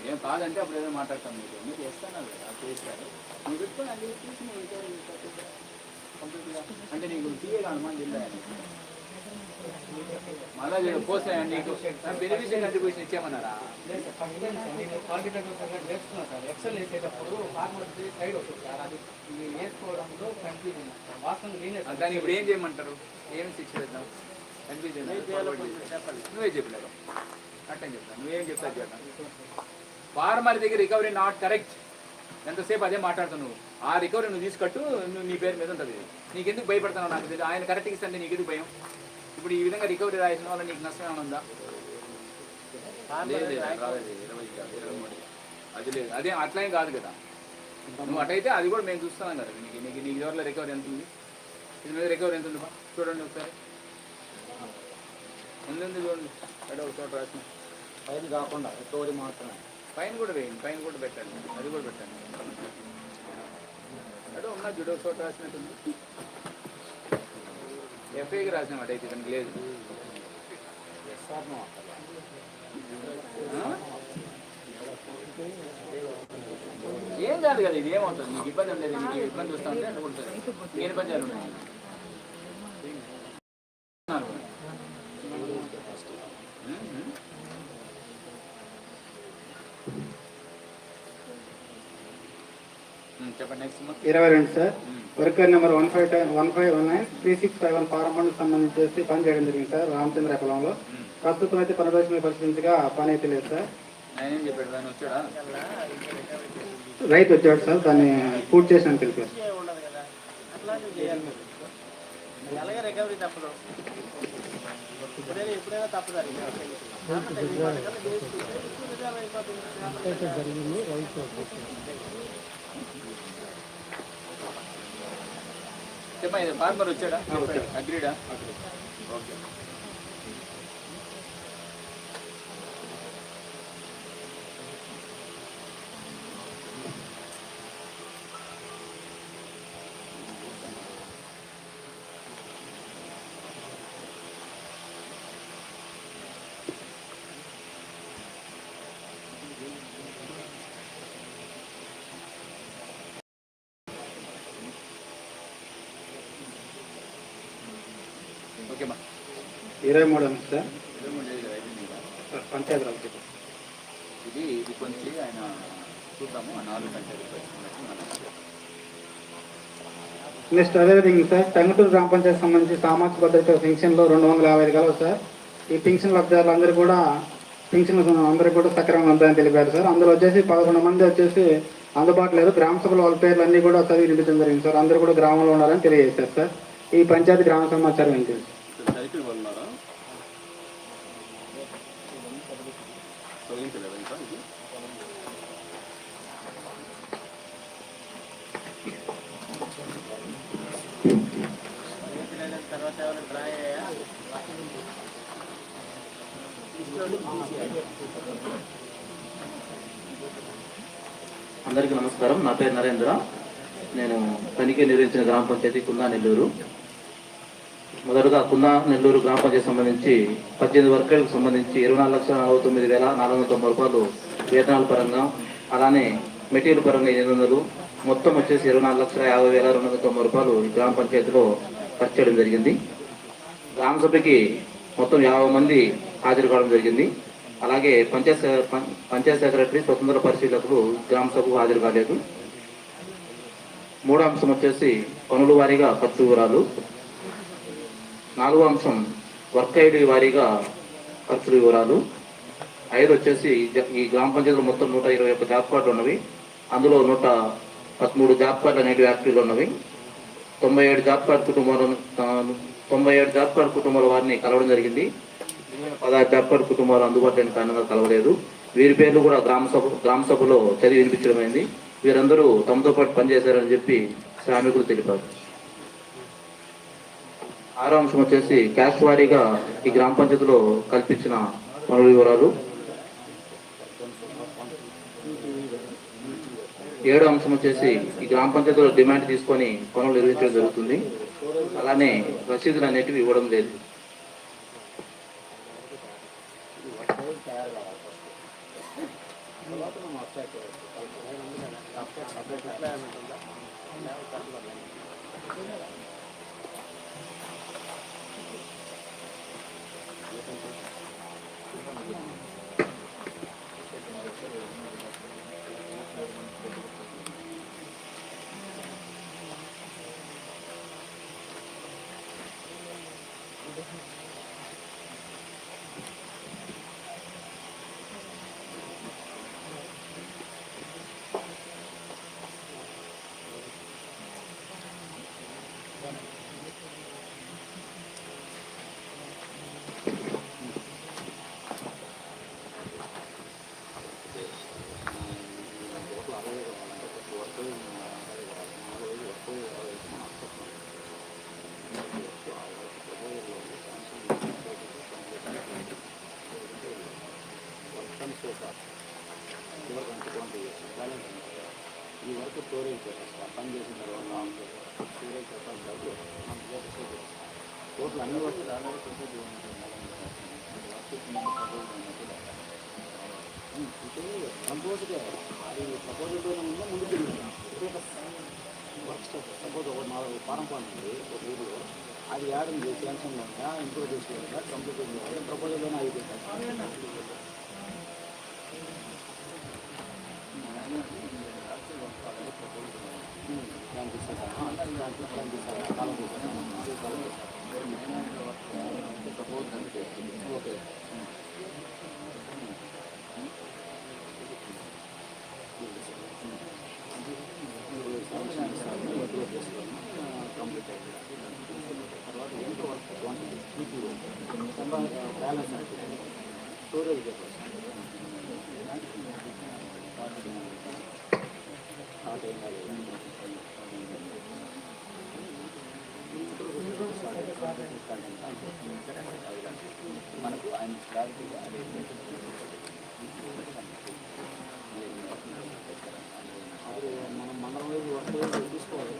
ఏం కాదంటే అప్పుడు ఏదో మాట్లాడతాను, మీరు చేస్తాను అది చేస్తారు. నువ్వు పెట్టుకొని అది తీసి నువ్వు కంప్లీట్గా అంటే నీకు తీయగా అనుమానం జిల్లా మళ్ళా పోస్ట్ నీకు బెనిఫిషియల్ కంట్రిబ్యూషన్ ఇచ్చామన్నారా? ఎక్సెల్ వేసేటప్పుడు ఫార్మర్స్ సైడ్ వస్తుంది సార్, అది వేసుకోవడంలో కన్ఫ్యూజన్ వాస్తవం. దాన్ని ఇప్పుడు ఏం చేయమంటారు? ఏమి శిక్ష పెడతాం? కన్ఫ్యూజన్ నువ్వే చెప్పలేవు, అట్టని చెప్తాను. నువ్వేం చెప్తావు చెప్పాను. ఫార్మర్ దగ్గర రికవరీ నాట్ కరెక్ట్, ఎంతసేపు అదే మాట్లాడుతున్నావు. ఆ రికవరీ నువ్వు తీసుకట్టు, నువ్వు నీ పేరు మీద ఉంటుంది. నీకెందుకు భయపడతావు? నాకు తెలియదు. ఆయన కరెక్ట్గా ఇస్తే నీకు ఎందుకు భయం? ఇప్పుడు ఈ విధంగా రికవరీ రాసిన వల్ల నీకు నష్టం ఏమైనా ఉందా? లేదు, అది లేదు. అదే అట్లేం కాదు కదా. నువ్వు అటైతే అది కూడా మేము చూస్తున్నాం కదా. నీకు ఎవరిలో రికవరీ ఎంత ఉంది? ఇది మీద రికవరీ ఎంత ఉంది చూడండి ఒకసారి. ఉంది చూడండి, అక్కడ ఒక చోట రాసిన పైన కాకుండా రికవరీ మాత్రమే. పైన కూడా వేయండి, పైన కూడా పెట్టండి, అది కూడా పెట్టండి. అక్కడ ఉన్న జుడో చోట రాసినట్టుంది. ఎఫ్ఐకి రాసినాం అటైతే దానికి లేదు. ఏం కాదు కదా, ఇది ఏమవుతుంది? నీకు ఇబ్బంది లేదు, నీకు ఇబ్బంది వస్తా ఉంటే అట్లా ఉంటుంది. ఏం పంచాలు ఉన్నాయి? చెప్పండి. Next 22 sir, worker number 15193651 farm పనులకు సంబంధించి పని చేయడం జరిగింది సార్ రామచంద్ర పొలంలో. ప్రస్తుతం అయితే పనిదర్శన పరిశీలించగా పని అయితే లేదు సార్. ఆయన ఏం చెప్పాడు? దాన్ని వచ్చాడా? రైతు వచ్చాడు సార్, దాన్ని పూర్తి చేసినట్టు తెలిపారు. అలాగే రికవరీ తప్పదు, ఎప్పుడైనా తప్పదు. చెప్పా, ఇది ఫార్మర్ వచ్చాడా? అగ్రీడా? ఓకే. ఓకేమ్మా. 23 సార్, పంచాయతీ రాజ్ ఇది కొంచెం ఆయన చూద్దాము. ఆ 4 గంటలు నెక్స్ట్ అదేవిధంగా సార్, టంగుటూరు గ్రామ పంచాయతీ సంబంధించి సామాజిక భద్రత పెన్షన్లో 255 గలవు సార్. ఈ పెన్షన్ లబ్ధిదారులు అందరూ కూడా పెన్షన్ అందరూ కూడా సక్రమంగా ఉందని తెలిపారు సార్. అందులో వచ్చేసి 11 మంది వచ్చేసి అందుబాటులో లేదు. గ్రామ సభలో వాళ్ళ పేర్లు అన్నీ కూడా చదివి వినిపించడం జరిగింది సార్. అందరూ కూడా గ్రామంలో ఉండాలని తెలియజేశారు సార్. ఈ పంచాయతీ గ్రామ సమాచారం ఏంటి? సైకిల్ ఉన్నారా? తొలగించలేదా ఇంకా? తర్వాత ఎవరైనా డ్రా అయ్యాయా? అందరికీ నమస్కారం. నా పేరు నరేంద్ర. నేను తనిఖీ నిర్వహించిన గ్రామ పంచాయతీ కుందా నెల్లూరు. మొదటగా కుందా నెల్లూరు గ్రామ పంచాయతీ సంబంధించి 18 వర్కర్లకు సంబంధించి 24,49,490 రూపాయలు వేతనాల పరంగా, అలానే మెటీరియల్ పరంగా 800, మొత్తం వచ్చేసి 24,50,290 రూపాయలు ఈ గ్రామ పంచాయతీలో ఖర్చు చేయడం జరిగింది. గ్రామ సభకి మొత్తం 50 మంది హాజరు కావడం జరిగింది. అలాగే పంచాయత్ సెక్రటరీ, స్వతంత్ర పరిశీలకులు గ్రామ సభకు హాజరు కాలేదు. మూడో అంశం వచ్చేసి పనుల వారీగా ఖర్చు వివరాలు. నాలుగో అంశం వర్క్ ఐడి వారీగా ఖర్చుల వివరాలు. 5 వచ్చేసి ఈ గ్రామ పంచాయతీలో మొత్తం 121 జాబ్ కార్డులు ఉన్నవి. అందులో 113 జాబ్ కార్డులు అనేటివి యాక్టివ్లో ఉన్నవి. 97 జాబ్ కార్డు కుటుంబాల వారిని కలవడం జరిగింది. 16 జాబ్ కార్డు కుటుంబాలు అందుబాటులో లేని కారణంగా కలవలేదు. వీరి పేర్లు కూడా గ్రామ సభలో చదివి వినిపించడమైంది. వీరందరూ తమతో పాటు పనిచేశారని చెప్పి శ్రామికులు తెలిపారు. 6వ అంశం వచ్చేసి క్యాస్ట్ వారీగా ఈ గ్రామ పంచాయతీలో కల్పించిన పనుల వివరాలు. 7వ అంశం వచ్చేసి ఈ గ్రామ పంచాయతీలో డిమాండ్ తీసుకొని పనులు నిర్వహించడం జరుగుతుంది. అలానే రసీదులు అనేటివి ఇవ్వడం లేదు. ఈ వరకు స్టోరేజ్ పని చేసిన తర్వాత స్టోరేజ్ టోటల్ అన్ని వరకు దాదాపు కంపోజ్గా అది సపోజ్ ముందు ముందుకు సపోజ్ ఒక 4 ఫారం పాయింట్ ఉంది ఒక ఊరిలో, అది యాడ్ శాంక్షన్లో ఉందా ఇంప్రూవ్ చేసుకోవాలా కంప్లీట్ ప్రపోజల్లోనే అయిపోయింది. ఓకే కంప్లీట్ అయిపోయింది. తర్వాత ఎంత వర్క్ బ్యాలెన్స్ స్టోరేజ్ మనకు ఆయన క్లారిటీగా మనం మండలం వైపు వర్క్ తీసుకోవాలి.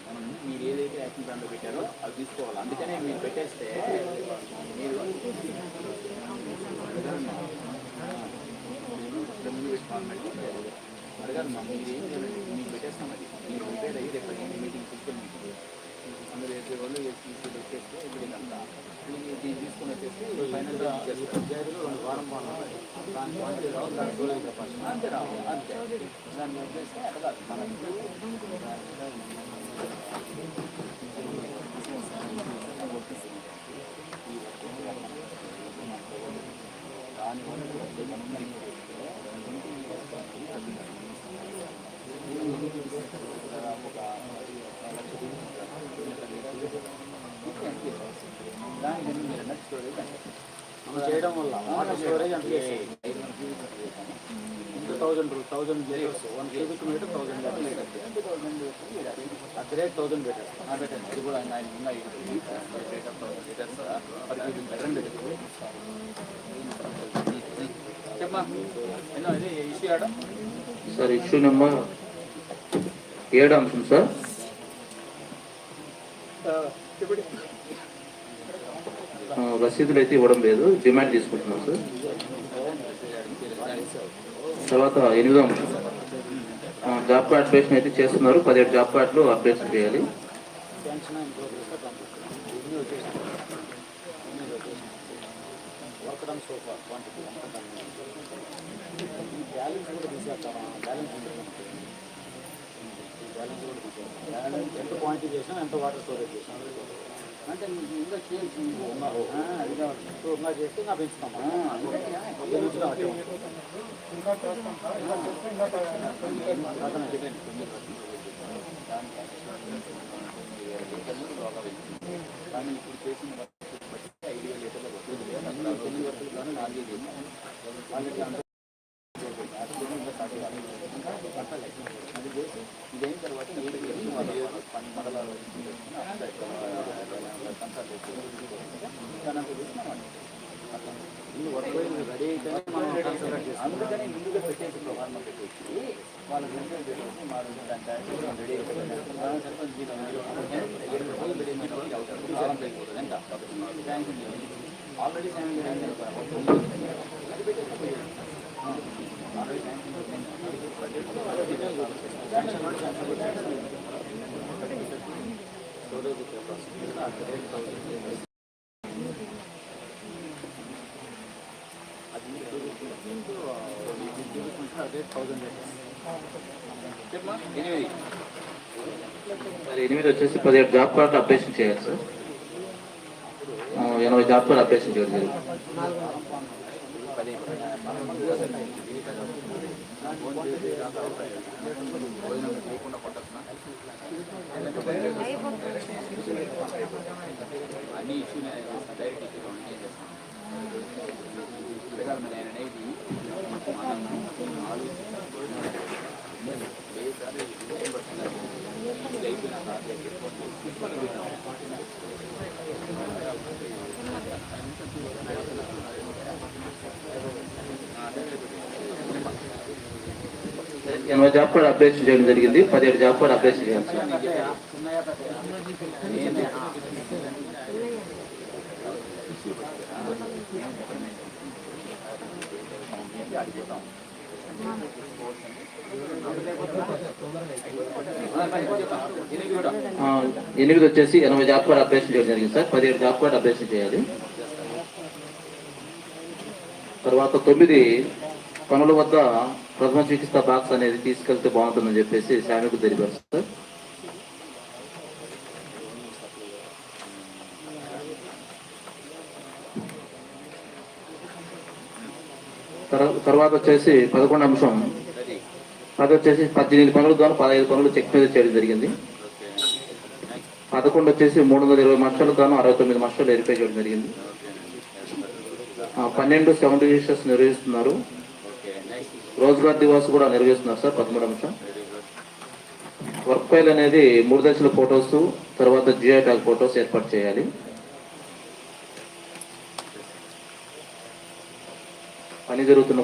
మనం మీరు ఏదైతే యాక్షన్ ప్లాన్లో పెట్టారో అది తీసుకోవాలి. అందుకనే మీరు పెట్టేస్తే మీరు అడగాలి మా మీరు ఏం చేయాలి మీకు పెట్టేస్తాం. అది మీరు ప్రిపేర్ అయ్యి రేపు మీటింగ్ తీసుకొని అందరూ వేసే వాళ్ళు వచ్చేస్తే ఇప్పుడంతా దీన్ని తీసుకొని వచ్చేసి ఫైనల్గా జారీలో 2 వారం బాగుంటుంది. దాని క్వాంటిటీ రావాలి, దాని రోజులు చెప్పాలి, అంతే రావాలి, అంతే దాన్ని వచ్చేసి అడగాలి మనకి. దాని మీరు నెట్ స్టోరేజ్ అంటే చేయడం వల్ల వాటర్ స్టోరేజ్ అంటే 1000 litres 1 cubic meter 1000 litres at the rate 1000 litres పెట్టండి. అది కూడా ఆయన ఉన్నాయి rate of 1000 litres per cubic metre అని పెట్టండి. చెప్పమా ఎన్నో ఇది ఇష్యూ ఆడ సార్. ఇష్యూ నెంబర్ 7 అంశం సార్. రసీదులు అయితే ఇవ్వడం లేదు, డిమాండ్ తీసుకుంటున్నాం సార్. తర్వాత 8వ అంశం జాబ్ కార్డ్ అప్డేషన్ అయితే చేస్తున్నారు. 17 జాబ్ కార్డులు అప్డేషన్ చేయాలి. ఎంత క్వాంటిటీ చేసినా ఎంత వాటర్ స్టోరేజ్ చేసినా అంటే ఇంకా చేసి ఇంకా చేస్తే ఇంకా పెంచుతామా కానీ ఇప్పుడు చేసిన 5 లీటర్ల 9 వర్కులు కానీ 4 చేసాం. వాళ్ళకి అంత అది చేసి ఇదైన తర్వాత 7 చేసి మండలాలు రెడీ అయితేనే మనం అందుకని ముందుగా పెట్టేసి ప్రమాణం పెట్టేసి వాళ్ళకి వెంటనే పెట్టేసి మా రెడీ అయిపోయింది ఎంత ఆల్రెడీ అదే 1000 చెప్పమా 8 మరి 8 వచ్చేసి 17 జాబ్ కార్డు అప్డేషన్ చేయాలి సార్. 80 జాబ్ కార్డు అప్డేషన్ చేయాలి. అన్ని ఇష్యూ డైరెక్ట్ ఇష్యూ నేను అనేది మనం ఎనభై జాబ్ కార్డు అప్డేషన్ చేయడం జరిగింది. 17 జాబ్ కార్డు అప్డేషన్ చేయాలి సార్. ఎనిమిది వచ్చేసి 80 జాబ్ కార్డు అప్డేషన్ చేయడం జరిగింది సార్. 17 జాబ్ కార్డు అప్డేషన్ చేయాలి. తర్వాత 9 పనుల వద్ద ప్రథమ చికిత్స బాక్స్ అనేది తీసుకెళ్తే బాగుంటుందని చెప్పేసి శామికు తెలిపారు సార్. తర్వాత వచ్చేసి 11 అంశం 10 వచ్చేసి 18 పనుల ద్వారా 15 పనులు చెక్ మీద చేయడం జరిగింది. 11 వచ్చేసి 320 మస్టర్ల గాను 69 మస్టర్లు వెరిఫై చేయడం జరిగింది. 12 7 రిజిస్టర్స్ నిర్వహిస్తున్నారు. రోజ్గార్ దివాస్ కూడా నిర్వహిస్తున్నారు సార్. 13 అంశం వర్క్ ఫైల్ అనేది 3 దశల ఫొటోస్ తర్వాత జియో ట్యాగ్ ఫొటోస్ ఏర్పాటు చేయాలి. పని జరుగుతున్న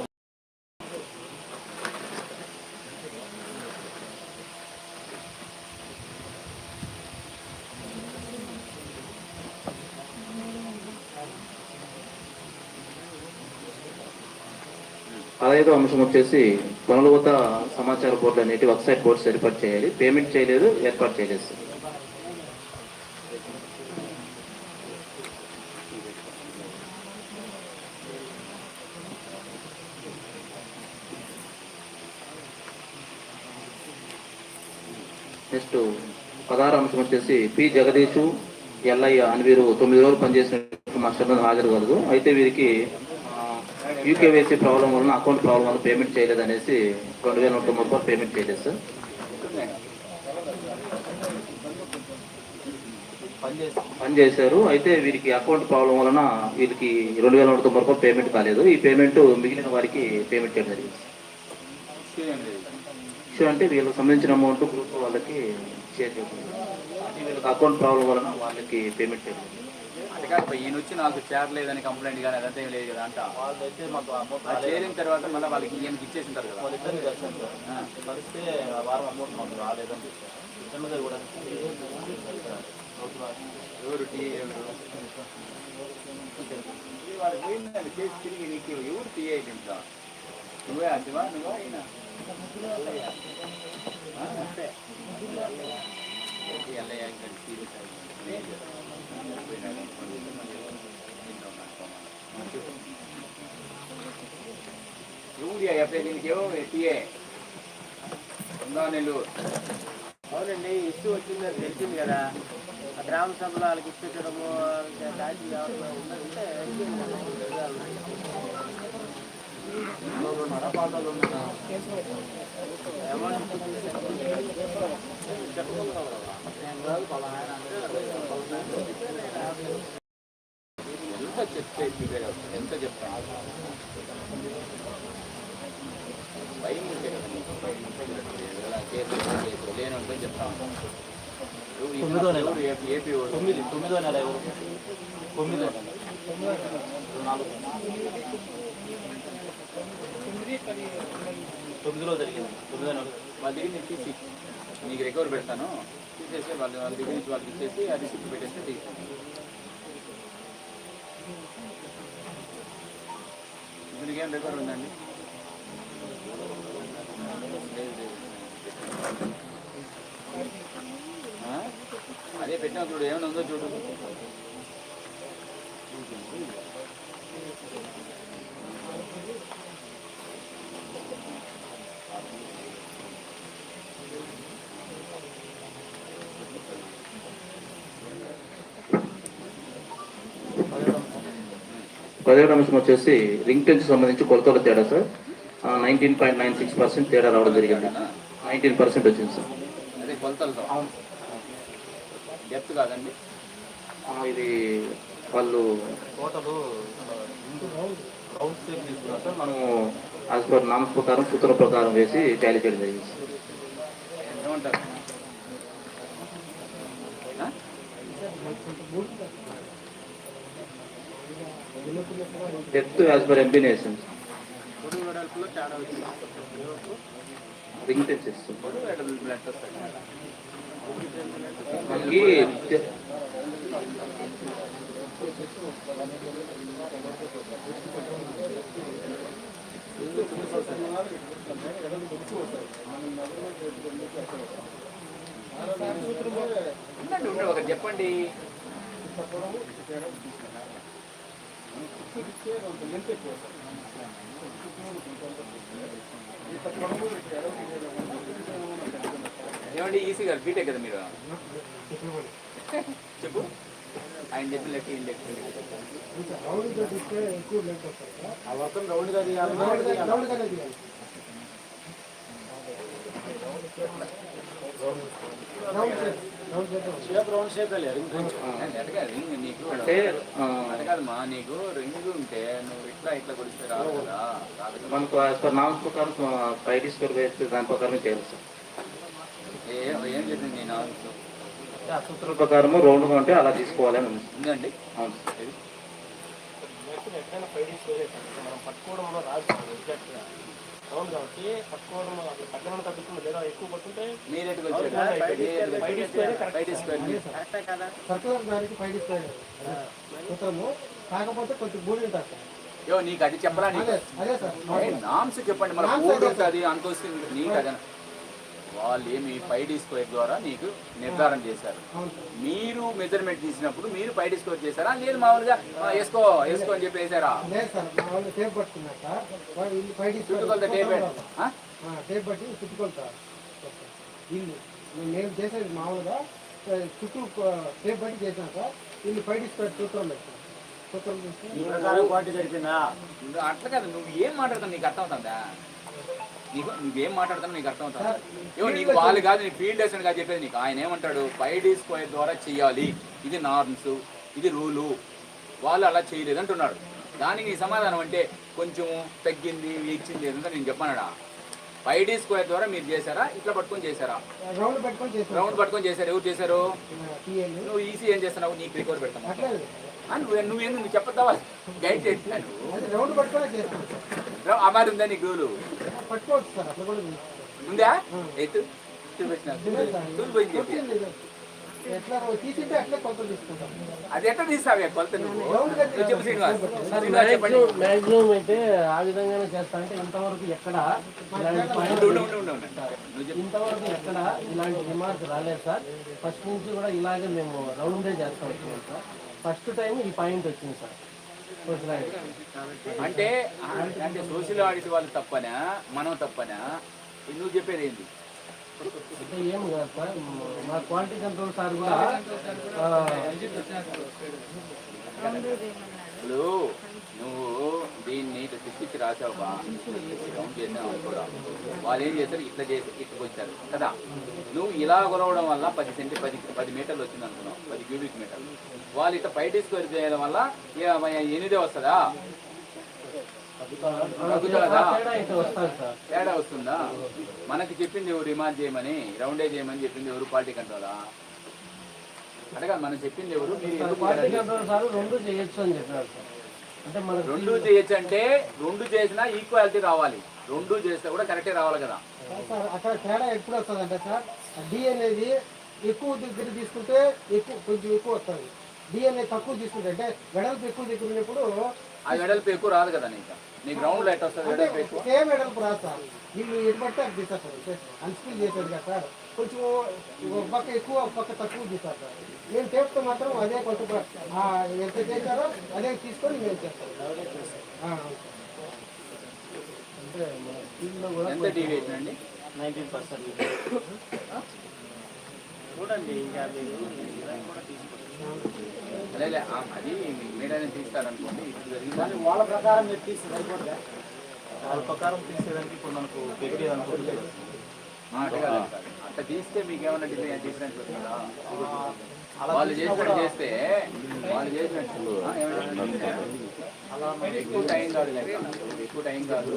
పదహైదో అంశం వచ్చేసి పనుల వద్ద సమాచార బోర్డు అనేటి వెబ్సైట్ బోర్డ్స్ ఏర్పాటు చేయాలి. పేమెంట్ చేయలేదు, ఏర్పాటు చేయలేదు సార్. నెక్స్ట్ 16 అంశం వచ్చేసి పి జగదీష్ ఎల్లయ్య అని వీరు 9 రోజులు పనిచేసిన మాస్టర్లను హాజరు కలదు. అయితే వీరికి యూకేవైసీ ప్రాబ్లం వలన అకౌంట్ ప్రాబ్లం వల్ల పేమెంట్ చేయలేదు అనేసి 2190 రూపాయలు పేమెంట్ చేయలేదు సార్. పని చేశారు. అయితే వీరికి అకౌంట్ ప్రాబ్లం వలన వీరికి 2190 రూపాయలు పేమెంట్ కాలేదు. ఈ పేమెంట్ మిగిలిన వారికి పేమెంట్ చేయడం జరిగింది. ఇష్యూ అంటే వీళ్ళకి సంబంధించిన అమౌంట్ గ్రూప్ వాళ్ళకి షేర్ చేస్తుంది. వీళ్ళకి అకౌంట్ ప్రాబ్లం వలన వాళ్ళకి పేమెంట్ చేయడం. అది కాదు ఈయన వచ్చి నాకు చేరలేదని కంప్లైంట్ కానీ అదంతా ఏం లేదు కదా అంట. వాళ్ళైతే మాకు అమౌంట్ చేరిన తర్వాత మళ్ళీ వాళ్ళకి ఈయనకి ఇచ్చేసింటారు కదా. వాళ్ళిద్దరిని కలిసాను సార్. కలిస్తే వారం అమౌంట్ మాకు రాలేదని చెప్పారు. కూడా ఎవరు టీ వాడు పోయిందని చేసి తిరిగి నీకు ఎవరు టీ అయింటా నువ్వే అంటివా నువ్వా అయినా ఎవరు ఎఫ్ఐ దీనికి ఎవరు టీఏ ఉందా నెల్లూరు. అవునండి, ఇష్యూ వచ్చిందని తెలిసింది కదా. ఆ గ్రామ సభలో వాళ్ళకి ఇప్పించడము దాచి ఉందంటే చెప్తే ప్రిపేర్ అవుతుంది, ఎంత చెప్తాను భయం ఉంటే కదా నీకు, భయం ఉంటే కదా కేసు లేని ఉంటుంది చెప్తా ఉంటాను. ఏపీ 9వ నెల ఎవరు 9వ నెల 9లో జరిగింది. 9వ నెల వాళ్ళ దగ్గర నుంచి తీసి నీకు రికవర్ పెడతాను, తీసేసి వాళ్ళ దగ్గర నుంచి వాళ్ళకి ఇచ్చేసి ఆ రిసిప్ట్ పెట్టేస్తే తీస్తాను. దీనికి ఏం రికవర్ ఉందండి? అదే పెట్టినా చూడు, ఏమైనా ఉందో చూడు. పదిహేడు అంశం వచ్చేసి రింగ్ టెన్స్ సంబంధించి కొలతల తేడా సార్ 19.96% తేడా రావడం జరిగింది. 19% వచ్చింది సార్. అదే కొలతలతో డెప్త్ కాదండి, ఇది వాళ్ళు టోటల్ రౌండ్ షేప్ తీసుకున్నారు సార్. మనము యాజ్ పర్ నామ్స్ ప్రకారం సూత్రం ప్రకారం వేసి టాలీ చేయడం జరిగింది సార్. ఏమంటారు? Depth as per MB nation పొడుగు వెడల్పులో తేడా వచ్చింది. రింగ్ టెన్స్ ఇస్తుంది బ్లడ్ వస్తాయి. మనకి ఉండండి ఒకటి చెప్పండి. ఏమండి ఈసీ గారు బీటెక్ కదా మీరు, చెప్పు. ఆయన చెప్పిన లెక్క ఈయన లెక్క ఆ మొత్తం రౌండ్గా తీయాలి. రౌండ్ షేప్ రింగ్ నీకు అంటే అది కాదమ్మా, నీకు రింగ్ ఉంటే నువ్వు ఇట్లా ఇట్లా కొడిస్తే రాదు కదా. మనకు యాజ్ పర్ నామ్స్ ప్రకారం 5D స్క్వేర్ వేస్తే దాని ప్రకారం చేయాలి సార్. ఏం చెప్పింది నేను ఆ సూత్రం ప్రకారం రౌండ్గా ఉంటే అలా తీసుకోవాలి అని ఉంది. ఉందండి. అవును సార్. మనం పట్టుకోవడంలో రాదు రౌండ్ కాబట్టి పట్టుకోవడంలో అసలు పట్టణం తగ్గుతుంది లేదా ఎక్కువ పట్టుకుంటే మీరు ఎట్టుకు సర్కులర్ దానికి 5D స్క్వేర్ సూత్రము, కాకపోతే కొంచెం బూడి ఉంటుంది సార్. యో నీకు అది చెప్పరా? నీకు అదే సార్ నామ్స్ చెప్పండి, మన కోడ్ ఉంటుంది అంత వస్తుంది నీకు. అదే వాళ్ళు ఏమి 5D స్క్వేర్ ద్వారా నీకు నిర్ధారణ చేశారు. మీరు మెజర్మెంట్ తీసినప్పుడు మీరు 5D స్క్వేర్ చేశారా, లేదు మామూలుగా వేసుకో వేసుకో అని చెప్పి వేసారా? లేదు సార్, మా వాళ్ళు టేప్ పట్టుకున్నారు సార్. వీళ్ళు 5D చుట్టుకొలత టేప్ బట్టి చుట్టుకొలత వీళ్ళు నేను చేసేది మామూలుగా చుట్టూ టేప్ బట్టి చేశాను సార్. వీళ్ళు 5D స్క్వేర్ సూత్రం పెట్టారు. సూత్రం అట్లా కదా, నువ్వు ఏం మాట్లాడతావు నీకు అర్థం అవుతుందా? నువ్వేం మాట్లాడతావు నీకు అర్థం అవుతుందా? ఏమో నీకు వాళ్ళు కాదు, నీకు ఫీల్డ్ లెసన్ కాదు చెప్పేది. నీకు ఆయన ఏమంటాడు, 5D స్క్వేర్ ద్వారా చేయాలి, ఇది నార్మ్స్, ఇది రూలు, వాళ్ళు అలా చేయలేదు అంటున్నాడు. దానికి నీ సమాధానం అంటే కొంచెం తగ్గింది ఇచ్చింది ఏదంతా నేను చెప్పానడా? 5D స్క్వేర్ ద్వారా మీరు చేశారా, ఇట్లా పట్టుకొని చేశారా? రౌండ్ పట్టుకొని చేశారు. ఎవరు చేశారు? నువ్వు ఈసీ ఏం చేస్తున్నావు? నీకు రికవర్ పెడతాను. నువ్వేందు నువ్వు చెప్పద్దావా? గైడ్ చేస్తున్నాను. రౌండ్ పట్టుకొని చేస్తాను. అమారి ఉందా నీకు రూలు? పట్టుకోవచ్చు సార్, అట్లా కూడా ఉందా? ఎత్తు పోయింది చెప్పి ఎట్లా తీసింటే అట్లే కొలతలు తీసుకుంటాం. అది ఎట్లా తీస్తావే కొలత? నువ్వు చెప్పు శ్రీనివాస్. మ్యాక్సిమం అయితే ఆ విధంగానే చేస్తా. అంటే ఇంతవరకు ఎక్కడ ఇంతవరకు ఎక్కడ ఇలాంటి రిమార్క్ రాలేదు సార్. ఫస్ట్ నుంచి కూడా ఇలాగే మేము రౌండే చేస్తా వచ్చినాం సార్. ఫస్ట్ టైం ఈ పాయింట్ వచ్చింది సార్. అంటే అంటే సోషల్ ఆడిట్ వాళ్ళు తప్పనా మనం తప్పనా? నువ్వు చెప్పేది ఏంటి? అంటే ఏం కాదు సార్, మా క్వాలిటీ కంట్రోల్ సార్ కూడా ఇప్పుడు నువ్వు దీన్ని తెప్పించి రాసావుగా కౌంట్ చేసావు కూడా వాళ్ళు ఏం చేస్తారు ఇట్లా చేసి ఇట్లా వచ్చారు కదా. నువ్వు ఇలా కొలవడం వల్ల 10 మీటర్లు వచ్చింది అనుకున్నావు, 10 క్యూబిక్ మీటర్లు. వాళ్ళు ఇట్లా 5 స్క్వేర్ చేయడం వల్ల 8 వస్తుందా? తేడా వస్తుందా? మనకి చెప్పింది ఎవరు రిమార్క్ చేయమని, రౌండే చేయమని చెప్పింది ఎవరు? క్వాలిటీ కంట్రోలా? అడగా మనం చెప్పింది ఎవరు? రెండు చేయొచ్చు అని చెప్పారు సార్. అంటే మనం 2 చేయొచ్చు అంటే 2 చేసినా ఈక్వాలిటీ రావాలి, 2 చేస్తే కూడా కరెక్టే రావాలి కదా. సార్ అక్కడ తేడా ఎప్పుడు వస్తుంది అంటే సార్, డి అనేది ఎక్కువ దగ్గర తీసుకుంటే కొంచెం ఎక్కువ వస్తుంది. డి అనేది తక్కువ తీసుకుంటే అంటే వెడల్పు ఎక్కువ దగ్గర ఉన్నప్పుడు ఆ వెడల్పు ఎక్కువ రాదు కదా. నీకు గ్రౌండ్ లైట్ వస్తుంది, వెడల్పు ఎక్కువ. సేమ్ వెడల్పు రాదు సార్. వీళ్ళు ఎటు పడితే అది తీస్తారు సార్. అన్స్పీల్ చేశారు కదా సార్, కొంచెం ఒక పక్క ఎక్కువ ఒక పక్క తక్కువ తీస్తారు సార్. నేను టేప్తో మాత్రం అదే కొంచెం ఎంత చేశారో అదే తీసుకొని నేను చేస్తాను. అంటే మన ఫీల్డ్లో కూడా ఎంత డీవియేషన్ అండి? 19%. చూడండి ఇంకా మీరు కూడా తీసుకోండి. అదే అది మీడియాని తీస్తారనుకోండి. ఇప్పుడు జరిగింది వాళ్ళ ప్రకారం మీరు తీస్తే సరిపోతుందా? వాళ్ళ ప్రకారం తీసేదానికి ఇప్పుడు మనకు పెట్టి అనుకుంటుంది. అట్లా తీస్తే మీకు ఏమన్నా డిఫరెన్స్ వస్తుందా? వాళ్ళు చేసినట్టు చేస్తే వాళ్ళు చేసినట్టు ఎక్కువ టైం కాదు, ఎక్కువ టైం కాదు.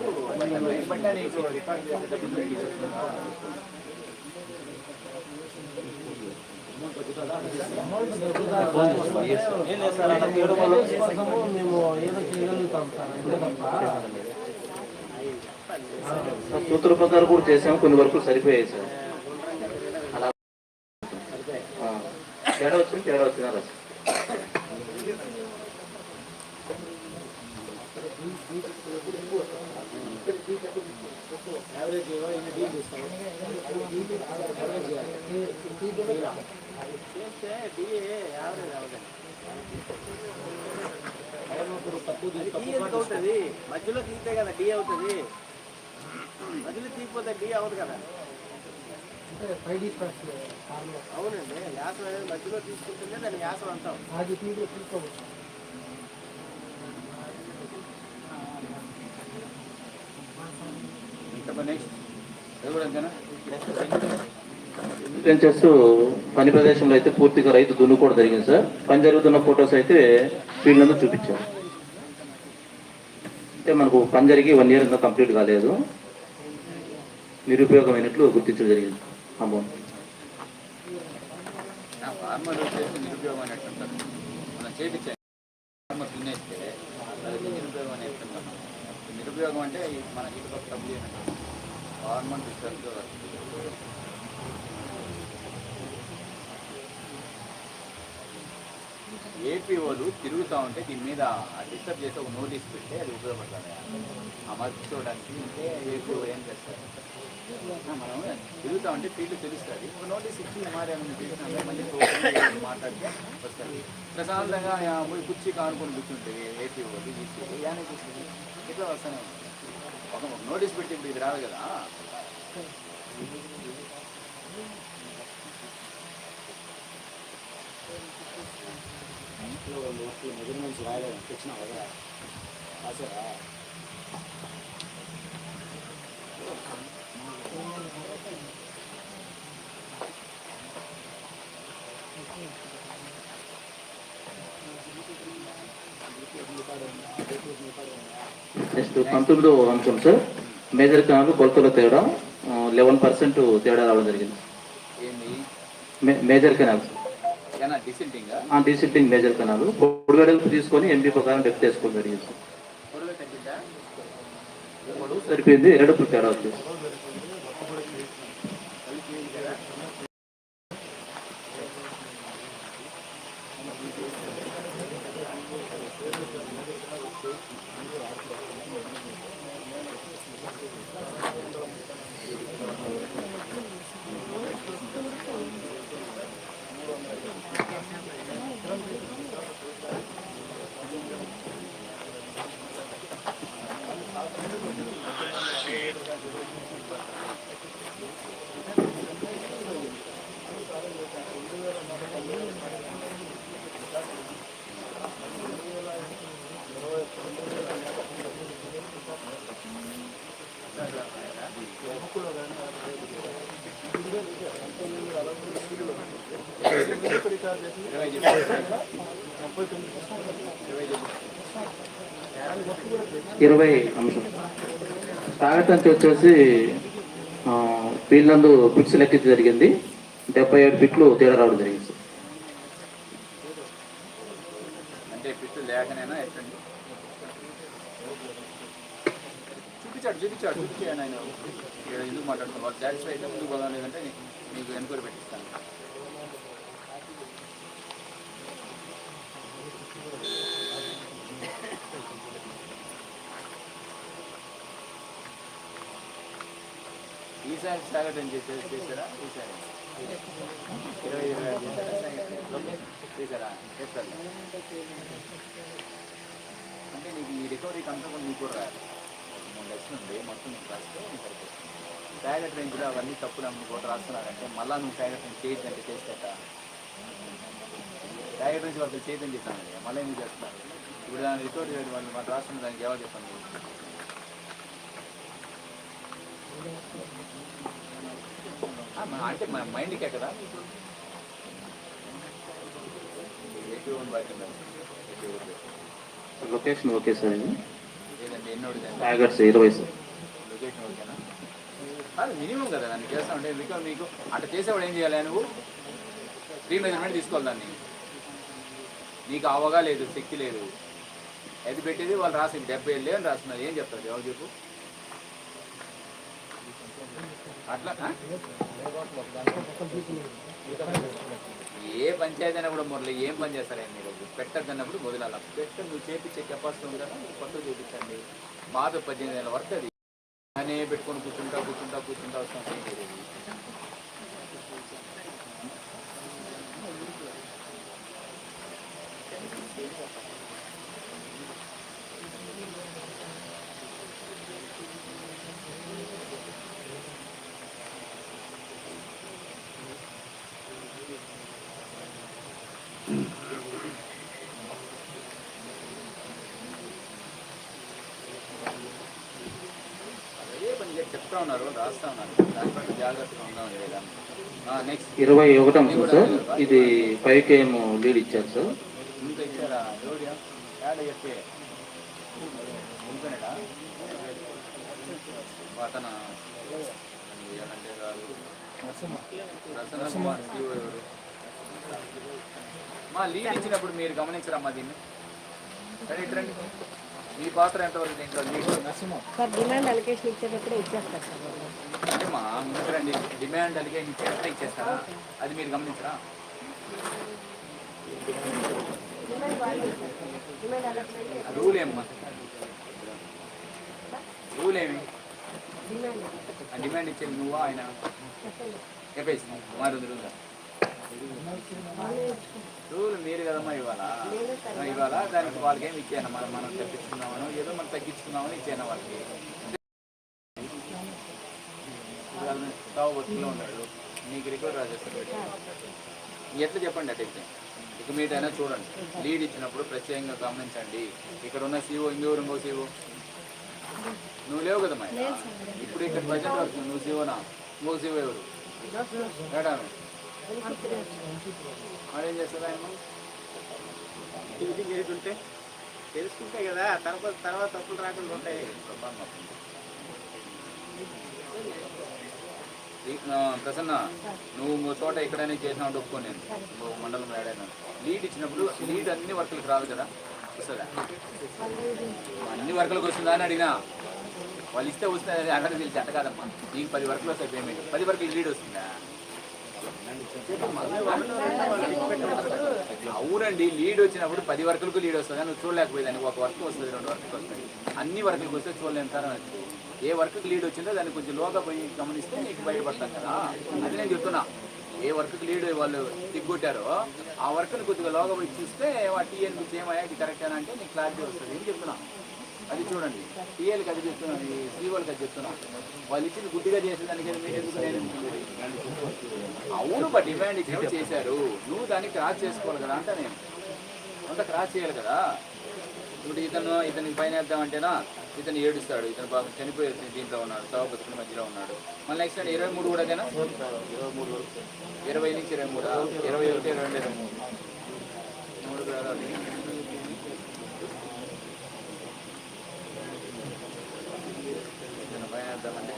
బట్ నీకు రికార్డ్ చేసేటప్పుడు మేము ఏదో చేయగలుగుతాం సార్, అంతే తప్ప సూత్ర ప్రకారం కూడా చేసాము, కొన్ని వరకు సరిపోయాయి సార్. అలా తేడా వచ్చిందా సార్? అవుతుంది మధ్యలో తీస్తే కదా డి అవుతుంది, మధ్యలో తీయకపోతే డి అవ్వదు కదా. అవునండి, యాసం అనేది మధ్యలో తీసుకుంటుంటే దాన్ని యాసం అంటాం. అది తీసుకోవచ్చు. సెంచెస్ పని ప్రదేశంలో అయితే పూర్తిగా రైతు దున్నుకోవడం జరిగింది సార్. పని జరుగుతున్న ఫొటోస్ అయితే ఫీల్డ్ నందు చూపించాం. అంటే మనకు పని జరిగి 1 year ఇంకా కంప్లీట్ కాలేదు, నిరుపయోగమైనట్లు గుర్తించడం జరిగింది. అమౌంట్ ఫార్మర్ వచ్చేసి నిరుపయోగం అనేట్టు ఉంటుంది. మనం చేపించాం ఫార్మర్ తినేస్తే అది నిరుపయోగం అని చెప్తున్నాం. నిరుపయోగం అంటే మన ఇటుపక్క తప్పు చేయనట్టు ఫార్మర్ డిస్టర్బ్. ఏపీఓలు తిరుగుతూ ఉంటే దీని మీద డిస్టర్బ్ చేసి ఒక నోటీస్ పెడితే అది ఉపయోగపడుతుంది. అమర్చుకోవడానికి ఉంటే ఏపీఓ ఏం చేస్తారు, మనం తిరుగుతూ ఉంటే ఫీల్డ్ తెలుస్తుంది. ఒక నోటీస్ ఇచ్చి మారేమని చేసినా మళ్ళీ మాట్లాడితే వస్తుంది. ప్రశాంతంగా పోయి కుర్చీ కానుకొని కూర్చుంటే ఏపీఓలు ఈసీలు యానే చూస్తుంది ఇట్లా వస్తానే ఒక నోటీస్ పెట్టి ఇప్పుడు ఇది రాదు కదా. మెజర్మెంట్స్ రాయలేదు తెచ్చినా కదా రాసారా? నెక్స్ట్ 19వ అంశం సార్, మేజర్ కెనాల్ కొలతల తేడా 11% తేడా రావడం జరిగింది. మేజర్ కెనాల్ డిసిల్టింగ్ మేజర్ కెనాల్ పొడి వెడల్పు తీసుకొని ఎంపీ ప్రకారం డెప్త్ చేసుకోవడం జరిగింది. పొడవు సరిపోయింది, ఎరడుపు తేడా వచ్చింది. ఇరవై అంశం తాగటానికి వచ్చేసి వీళ్ళందు ఫిక్స్ లెక్కించి జరిగింది. 77 ఫిట్లు తేడా రావడం జరిగింది సార్. అంటే ఫిట్ లేకనైనా ఎట్టండి చూపించాడు ఆయన ఇక్కడ ఎందుకు మాట్లాడుతున్నాను. వాళ్ళు సాటిస్ఫై అయితే ముందుకు పోదాం, లేదంటే మీకు ఎన్క్వైరీ పెట్టిస్తాను. ఈసారి సాగటం చేశారా? ఈసారి 20 చేశారా? చేస్తారు. అంటే నీకు ఈ రికవరీకి అంతా కూడా నీకు కూడా రాదు. 3 లక్షలు ఉంది మొత్తం నీకు రాస్తే నీకు సరిపోతుంది. ప్యాకెట్ రేంజ్లో అవన్నీ తప్పులు కూడా రాస్తున్నారంటే మళ్ళీ నువ్వు ప్యాకెట్ రేంజ్ చేయొద్దంటే చేసేట ప్యాకెట్ రేంజ్ వాళ్ళు చేయొద్దని చెప్పాను. మళ్ళీ ఎందుకు చేస్తున్నారు? ఇప్పుడు దాన్ని రికవరీ వాళ్ళు మాకు రాస్తున్న దానికి జవాబు చెప్పండి. అంటే మన మైండ్కే కదా లొకేషన్ ఓకే సార్. లేదండి ఎన్నోడి ప్యాకెట్స్ 20 సార్. లొకేషన్ ఓకేనా? అది మినిమం కదా దాన్ని చేస్తా ఉంటే మీకు అట్లా చేసేవాడు ఏం చేయాలి? నువ్వు ఫ్రీ మెజర్మెంట్ తీసుకోవాలి. దాన్ని నీకు అవగా లేదు, శక్తి లేదు. అది పెట్టేది వాళ్ళు రాసింది 70 అని రాస్తున్నారు. ఏం చెప్తారు? ఎవరు చెప్పు. అట్లా ఏ పంచాయతీ అయినా కూడా మురళి ఏం పని చేస్తారండి మీరు? పెట్టద్దన్నప్పుడు మొదలాల నువ్వు చేపించే కెపాసిటీ ఉంది కదా, కొత్త చేపించండి. మాతో 18 ఏళ్ళ వరకు అది అనే పెట్టుకొని కూర్చుంటా వస్తాం. చెప్తా ఉన్నారు, రాస్తా ఉన్నారు. దాని పట్ల జాగ్రత్తగా ఉందాం. లేదా నెక్స్ట్ 21 అంశం సార్. ఇది 5 km లీడ్ ఇచ్చారు సార్. ఇంకా ఇచ్చారా? ఎవరు యాడ్ చెప్పే ఉంటున్నాడా అతను అంటే కాదు ప్రసన్న కుమార్ ఎవరు మా లీడ్ ఇచ్చినప్పుడు మీరు గమనించరమ్మా దీన్ని. సరే ఇట్రండి, మీ పాత్ర ఎంతవరకు దీంట్లో? డిమాండ్ అలికేషన్ ఇచ్చేటప్పుడే ఇచ్చేస్తారు సార్. అంటే మా ముందుకురండి, డిమాండ్ అలికేషన్ ఇచ్చేటప్పుడే ఇచ్చేస్తారా? అది మీరు గమనించరా? రూల్ ఏమ్మా? రూల్ ఏమి? డిమాండ్ ఇచ్చేది నువ్వా ఆయన? చెప్పేసి మారుంది రూల్ మీరు కదమ్మా ఇవాళ దానికి వాళ్ళకి ఏమి ఇచ్చాను? మనం తగ్గించుకున్నామను, ఏదో మనం తగ్గించుకున్నామని ఇచ్చాను వాళ్ళకి. వర్క్లో ఉన్నాడు, నీకు రికవర్ రాజేస్తాడు. ఎట్లా చెప్పండి అటైతే ఇక మీటైనా చూడండి. లీడ్ ఇచ్చినప్పుడు ప్రత్యేకంగా గమనించండి. ఇక్కడ ఉన్న సీఓ ఇంకో సీఓ నువ్వు లేవు కదమ్మా ఇప్పుడు ఇక్కడ ప్రజెంట్ వర్క్. నువ్వు సీఓనా? ఇంకొక సీఓ ఎవరు? మేడం ఏం చేస్తుందా? చేస్తుంటే తెలుసుకుంటే కదా తర్వాత తప్పులు రాకుండా ఉంటాయి. ప్రసన్న నువ్వు చోట ఎక్కడైనా చేసినా ఒప్పుకోను నేను. మండలం ఏడైనా లీడ్ ఇచ్చినప్పుడు లీడ్ అన్ని వర్కులకు రాదు కదా, వస్తుందా? అన్ని వర్కులకు వస్తుందా అని అడిగినా వాళ్ళు ఇస్తే వస్తుంది. అక్కడ తెలిసి అట్ట కాదమ్మా, నీకు 10 వర్కులు వస్తాయి పేమెంట్. 10 వర్కులు లీడ్ వస్తుందా? అవునండి, లీడ్ వచ్చినప్పుడు 10 వర్కులకు లీడ్ వస్తుంది. నువ్వు చూడలేకపోయేదాన్ని. 1 వర్క్ వస్తుంది, 2 వర్కులు వస్తాయి. అన్ని వర్కులకు వస్తే చూడలేని తరం. ఏ వర్క్కి లీడ్ వచ్చిందో దాన్ని కొంచెం లోగా పోయి గమనిస్తే నీకు బయటపడతాం కదా. అది నేను చెప్తున్నా. ఏ వర్క్కి లీడ్ వాళ్ళు తిగ్గొట్టారో ఆ వర్క్ని కొద్దిగా లోగా పోయి చూస్తే టీఎల్ మీకు ఏమయ్యా ఇది కరెక్టేనా అంటే నీకు క్లారిటీ వస్తుంది. ఏం చెప్తున్నా అది చూడండి. టీఎల్కి అది చెప్తున్నాను, సీఓలకి అది చెప్తున్నాను. వాళ్ళు ఇచ్చింది గుడ్డిగా చేసేదానికి అవును బట్ డిమాండ్ ఇచ్చినప్పుడు చేశారు. నువ్వు దాన్ని క్రాస్ చేసుకోవాలి కదా అంటే నేను అంతా క్రాస్ చేయాలి కదా. ఇప్పుడు ఇతనికి పైన వేద్దామంటేనా ఇతను ఏడుస్తాడు, ఇతను బాగా చనిపోయే దీంట్లో ఉన్నాడు, చావు బతుకుల మధ్యలో ఉన్నాడు. మళ్ళీ నెక్స్ట్ 23 కూడా అదేనా? 20 నుంచి 23, 21, 22, 23 గ్రహాలు. ఇతను పైన వేద్దామంటే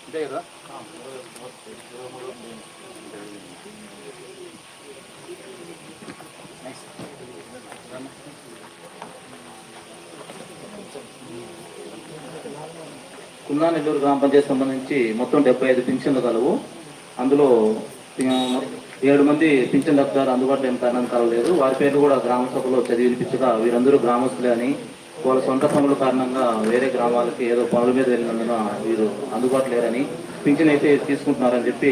ఇదే కదా? కున్నా నెల్లూరు గ్రామ పంచాయతీ సంబంధించి మొత్తం 75 పింఛన్లు కలవు. అందులో 7 మంది పింఛన్ లబ్ధిదారు అందుబాటులో ఏం కారణం కలవలేదు. వారి పేర్లు కూడా గ్రామ సభలో చదివినిపించగా వీరందరూ గ్రామస్తులే అని, వాళ్ళ సొంత పనుల కారణంగా వేరే గ్రామాలకి ఏదో పనుల మీద వెళ్ళినందున వీరు అందుబాటులో లేరని, పింఛన్ అయితే తీసుకుంటున్నారని చెప్పి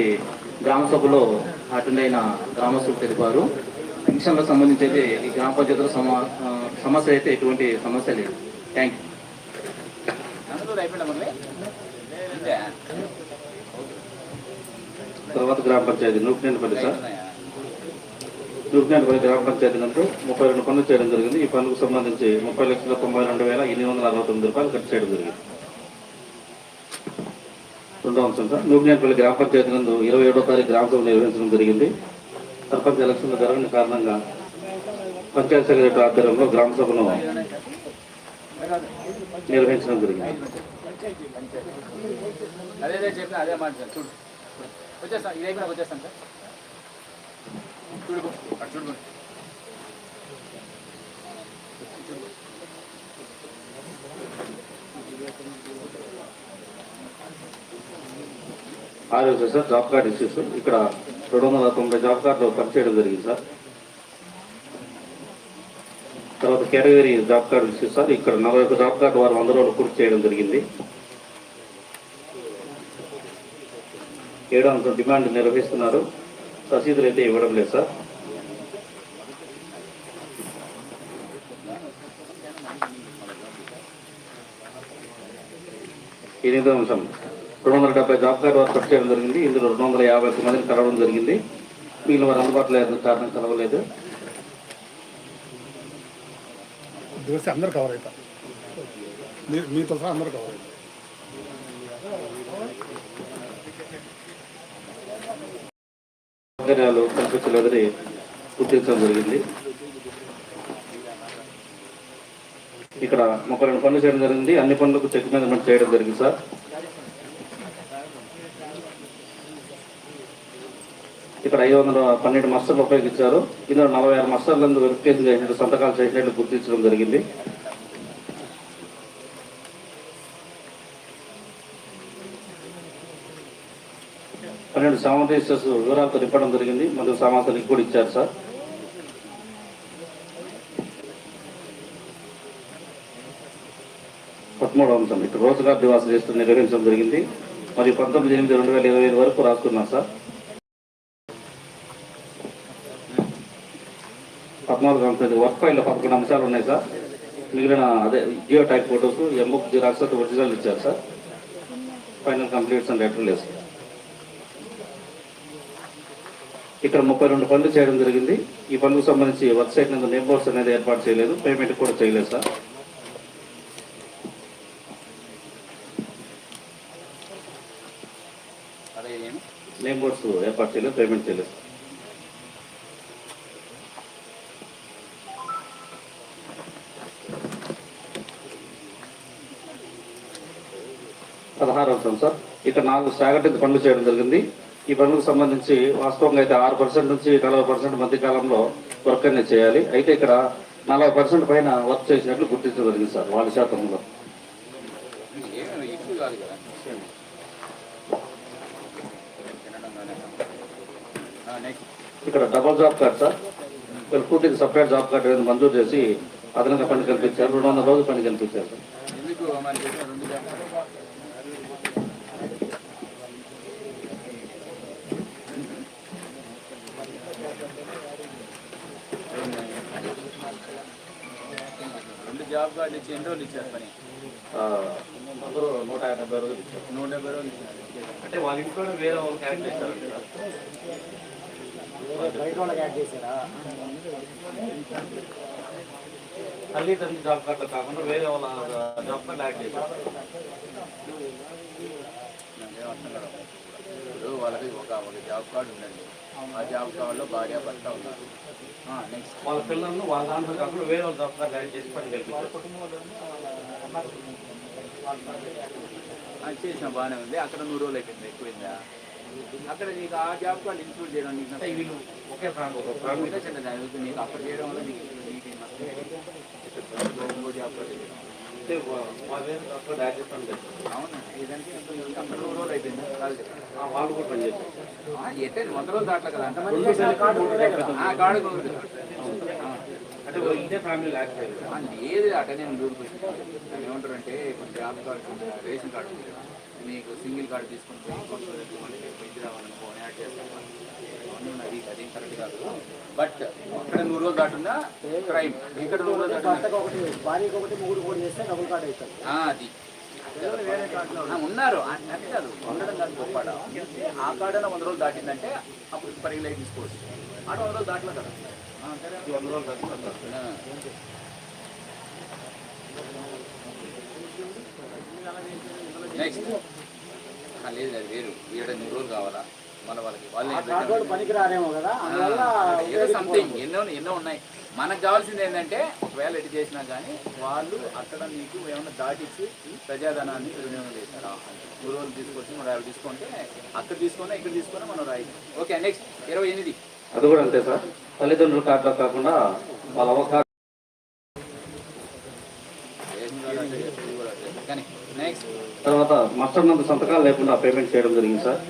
గ్రామ సభలో అటెండ్ అయిన గ్రామస్తులు తెలిపారు. పింఛన్లకు సంబంధించి అయితే ఈ గ్రామ పంచాయతీలో సమస్య అయితే ఎటువంటి సమస్య లేదు. Thank you. తర్వాత గ్రామ పంచాయతీ నూపినేనిపల్లి సార్. నూపినేనిపల్లి గ్రామ పంచాయతీ నందు 32 పనులు చేయడం జరిగింది. ఈ పనులకు సంబంధించి 30,92,869 రూపాయలు ఖర్చు చేయడం జరిగింది. రెండో అంశం సార్, నూపినేనిపల్లి గ్రామ పంచాయతీ నందు 27వ తారీఖు గ్రామ సభ నిర్వహించడం జరిగింది. సర్పంచ్ ఎలక్షన్లు జరగని కారణంగా పంచాయతీ సెక్రటరీ ఆధ్వర్యంలో గ్రామ సభను నిర్వహించడం జరిగింది. అదే చెప్పిన అదే మాట సార్. చూడు వచ్చేస్తాను, ఇది అయిపోయినా వచ్చేస్తాను సార్. చూడు అటు చూడు. ఆరోగ్య సార్ జాబ్ కార్డ్ ఇష్యూస్ ఇక్కడ 290 జాబ్ కార్డులు పనిచేయడం జరిగింది సార్. తర్వాత category job card issues sir ఇక్కడ 41 జాబ్ కార్డు వారు 100 రోజులు పూర్తి చేయడం జరిగింది. 7వ అంశం డిమాండ్ నిర్వహిస్తున్నారు, రసీదులు అయితే ఇవ్వడం లేదు సార్. 8వ అంశం 270 జాబ్ కార్డు వారు ఖర్చు చేయడం జరిగింది. ఇందులో 250 మందిని కలవడం జరిగింది. మిగిలిన వారు అందుబాటులో లేదు, కారణం కలవలేదు. అందరు కవర్ అవుతారు, మీతో సహా అందరు కవర్ అవుతారు. సౌకర్యాలు కల్పించలేదని గుర్తించడం జరిగింది. ఇక్కడ 32 పనులు చేయడం జరిగింది. అన్ని పనులకు చెక్ మేనేజ్మెంట్ చేయడం జరిగింది సార్. ఇక్కడ 512 మస్టర్లు ఉపయోగించారు. ఇందులో 46 మస్టర్లందు వెరిఫికేషన్ చేసినట్టు సంతకాలు చేసినట్లు గుర్తించడం జరిగింది. పన్నెండు సామాన్ రిజిస్టర్స్ వివరాలతో నింపడం జరిగింది. మరియు సామాన్లు కూడా ఇచ్చారు సార్. పదమూడవ అంశం ఇక్కడ రోజ్గార్ దివాస్ రిజిస్టర్ నిర్వహించడం జరిగింది. మరియు 19/8/2025 వరకు రాసుకున్నాం సార్. 14వ అంశం వర్క్ ఫైల్లో 11 అంశాలు ఉన్నాయి సార్. మిగిలిన అదే geo tag photos, M book xerox original ఇచ్చారు sir. Final completes and letter లేదు. ఇక్కడ 32 పనులు చేయడం జరిగింది. ఈ పనులకు సంబంధించి వర్క్ సైట్ నందు నేమ్ బోర్డ్స్ అనేది ఏర్పాటు చేయలేదు, పేమెంట్ కూడా చేయలేదు సార్. అదే ఏమి నేమ్ బోర్డ్స్ ఏర్పాటు చేయలేదు, పేమెంట్ చేయలేదు సార్. పదహారు అంశం సార్. ఇక్కడ 4 స్టాగర్డ్ పనులు చేయడం జరిగింది. ఈ పనులకు సంబంధించి వాస్తవంగా అయితే 6% నుంచి 40% మధ్య కాలంలో వర్క్ అనేది చేయాలి. అయితే ఇక్కడ 40% పైన వర్క్ చేసినట్లు గుర్తించడం జరిగింది సార్ వాళ్ళ శాతంలో. ఏమి ఎక్కువ కాదు కదా. నెక్స్ట్ ఇక్కడ డబల్ జాబ్ కార్డ్ సార్. ఇక్కడ పూర్తిగా సపరేట్ జాబ్ కార్డ్ అనేది మంజూరు చేసి అదనంగా పని కల్పించారు. 200 రోజులు పని కల్పించారు సార్. ఎందుకు మనకి 2 జాబ్ కార్డు ఇచ్చి ఎన్ని రోజులు ఇచ్చారు పని? అందరూ 170 రోజులు ఇచ్చారు. 170 రోజులు ఇచ్చారు. అంటే వాళ్ళ ఇంట్లో వేరే వాళ్ళు క్యారెక్ట్ చేస్తారు. బయట వాళ్ళకి యాడ్ చేశారా? తల్లిదండ్రుల జాబ్ కార్డు కాకుండా వేరే వాళ్ళ జాబ్ కార్డు యాడ్ చేశారు. ఇప్పుడు వాళ్ళకి ఒక జాబ్ కార్డు ఉండండి. ఆ జాబ్ కార్డులో భార్య భర్త ఉన్నారు. నెక్స్ట్ వాళ్ళ పిల్లలను వాళ్ళ దాంట్లో కాకుండా వేరే వాళ్ళ జాబ్ కార్డు యాడ్ చేసి పని కల్పించారు. అది చేసిన బాగానే ఉంది. అక్కడ 100 రోజులు అయిపోయింది, ఎక్కువైందా? అక్కడ నీకు ఆ జాబ్ కార్డు ఇంక్లూడ్ చేయడం నీకు వీళ్ళు ఒకే ఇంకా చిన్నది అది నీకు అక్కడ చేయడం వల్ల నీకు ఇంకో జాబ్ కార్డు అవును. ఇదంటే అక్కడ 100 రోజులు అయిపోయింది. వాళ్ళు కూడా పని చేస్తారు. ఎట్టే 100 రోజులు దాట్ల కదా. ఆ కార్డు అంటే ఇదే ఫ్యామిలీ ల్యాక్ ఏది అటనే దూరిపోయింది. ఏమంటారంటే ఇప్పుడు జాబ్ కార్డు రేషన్ కార్డు ఉంది కదా, మీకు సింగిల్ కార్డు తీసుకుని పోయి మనకి పెంచి రావాలని ఫోన్ యాడ్ చేస్తాను. అది అదేం కరెక్ట్ కాదు. బట్ అక్కడ 100 రోజులు దాటున్నా క్రైమ్, ఇక్కడ 100 రోజులు దాటున్నా అది వేరే కార్డులో ఉన్నారు. అది కాదు ఉండడం కాదు గొప్పడ. ఆ కార్డు 100 రోజులు దాటిందంటే అప్పుడు పరిగణలోకి తీసుకోవచ్చు. ఆడ 100 రోజులు దాటలేదు కదా. నెక్స్ట్ లేదు అది వేరు. 7-8 రోజులు కావాలా మన వాళ్ళకి, వాళ్ళు పనికిరారేమో కదా. ఏదో సంథింగ్ ఎన్నో ఉన్నాయి. మనకు కావాల్సింది ఏంటంటే ఒకవేళ ఎటు చేసినా కానీ వాళ్ళు అక్కడ మీకు ఏమైనా దాటిచ్చి ప్రజాధనాన్ని వినియోగం చేస్తారు. 3 రోజులు తీసుకొచ్చి 150 తీసుకుంటే అక్కడ తీసుకున్నా ఇక్కడ తీసుకున్నా మనం రాయి. Okay next 28. అది కూడా అంతే సార్. తల్లిదండ్రుల కార్డులో కాకుండా వాళ్ళ అవకాశం. నెక్స్ట్ తర్వాత మస్టర్ నందు సంతకాలు లేకుండా పేమెంట్ చేయడం జరిగింది సార్.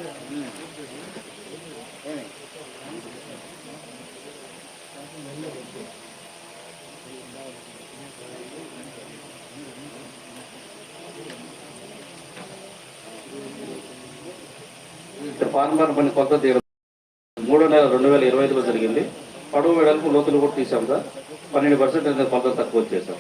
ఫార్మర్ పని కొత్త తీయడం 3వ నెల 2025లో జరిగింది. పొడవు వెడల్పు లోతులు కూడా తీసాం సార్. 12% అనేది కొంత తక్కువ వచ్చేసాం.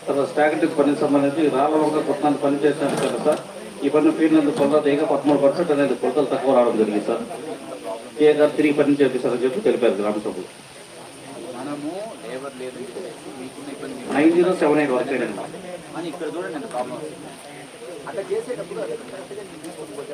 తర్వాత స్టాగ్నెట్ పనికి సంబంధించి రాళ్ళవంక కొత్త పని చేసినట్టు కదా సార్. ఈ పని ఫీల్డ్ కొలత 13% అనేది కొలతలు తక్కువ రావడం జరిగింది సార్. ఏ గారు తిరిగి పని చేపిస్తారని చెప్పి తెలిపారు గ్రామ సభ్యులు. మనము లేబర్ లేదు మీకున్న ఇబ్బంది 9078 వర్క్ అయ్యండి అని ఇక్కడ చూడండి ఎంత ప్రాబ్లం వస్తుంది. అట్లా చేసేటప్పుడు అది కరెక్ట్గా నేను తీసుకుంటుపోతే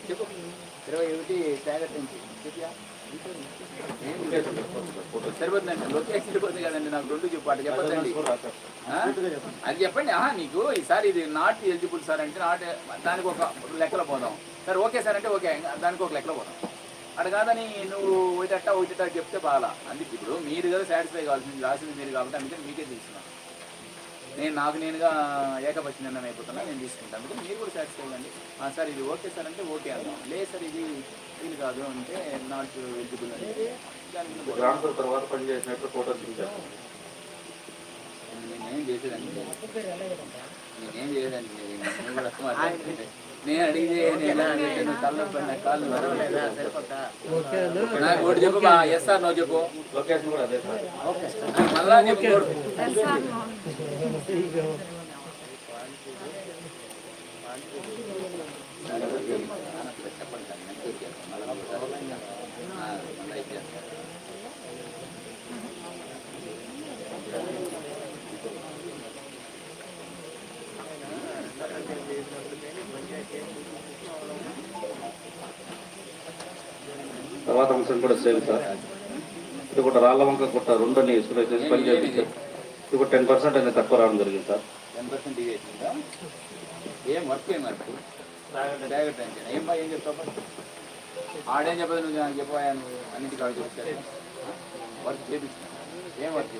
చెప్పు 21 ట్యాగర్ నుంచి చెప్పియా సరిపోతుందండి. లొకేషన్ సరిపోతుంది కదండి. నాకు 2 చెప్పు అటు చెప్పండి. అది చెప్పండి. నీకు ఈసారి ఇది నాట్ ఎలిజిబుల్ సార్ అంటే నాట్, దానికి ఒక లెక్కలో పోదాం. సరే ఓకే సార్ అంటే ఓకే, దానికి ఒక లెక్కలో పోదాం. అటు కాదని నువ్వు ఒకటి చెప్తే బాగా. అందుకే ఇప్పుడు మీరు కదా సాటిస్ఫై కావాల్సింది, రాసింది మీరు కాబట్టి అందుకని మీకే తీసుకున్నాను. నాకు నేనుగా ఏకపక్ష నిర్ణయం అయిపోతున్నా, నేను తీసుకుంటాను. అందుకని మీరు కూడా సాటిస్ఫై అవ్వండి. సార్ ఇది ఓకే సార్ అంటే ఓకే అన్నాం. లేదు సార్ ఇది వీలు కాదు అంటే నాట్ ఎలిజిబుల్ అంటే దాని తర్వాత పనిచేసినట్టు ఫోటోస్ ఇచ్చారు. నేనేం చేసేదాన్ని నేను కూడా నేను అడిగితే నేను తల్లపడిన కాళ్ళు నాకు ఒకటి చెప్పు. ఎస్ సార్ నో చెప్పు. లొకేషన్ కూడా అదే సార్. మళ్ళా చెప్పు. తర్వాత అంశం కూడా సేమ్ సార్. ఇది కూడా రాళ్ళ వంక కొట్ట 2 ఇసుకుని పని చేయించారు. ఇది కూడా 10% అనేది తక్కువ రావడం జరిగింది సార్. 10% ఇది అవుతుందా? ఏం వర్క్ ఏం వర్క్ డైరెక్ట్ అంటే ఏం చెప్తావు? ఆడేం చెప్పదు, నువ్వు నాకు చెప్పాయా? నువ్వు అన్నింటికి ఆడు చెప్తాను. వర్క్ చేయించిన ఏం వర్క్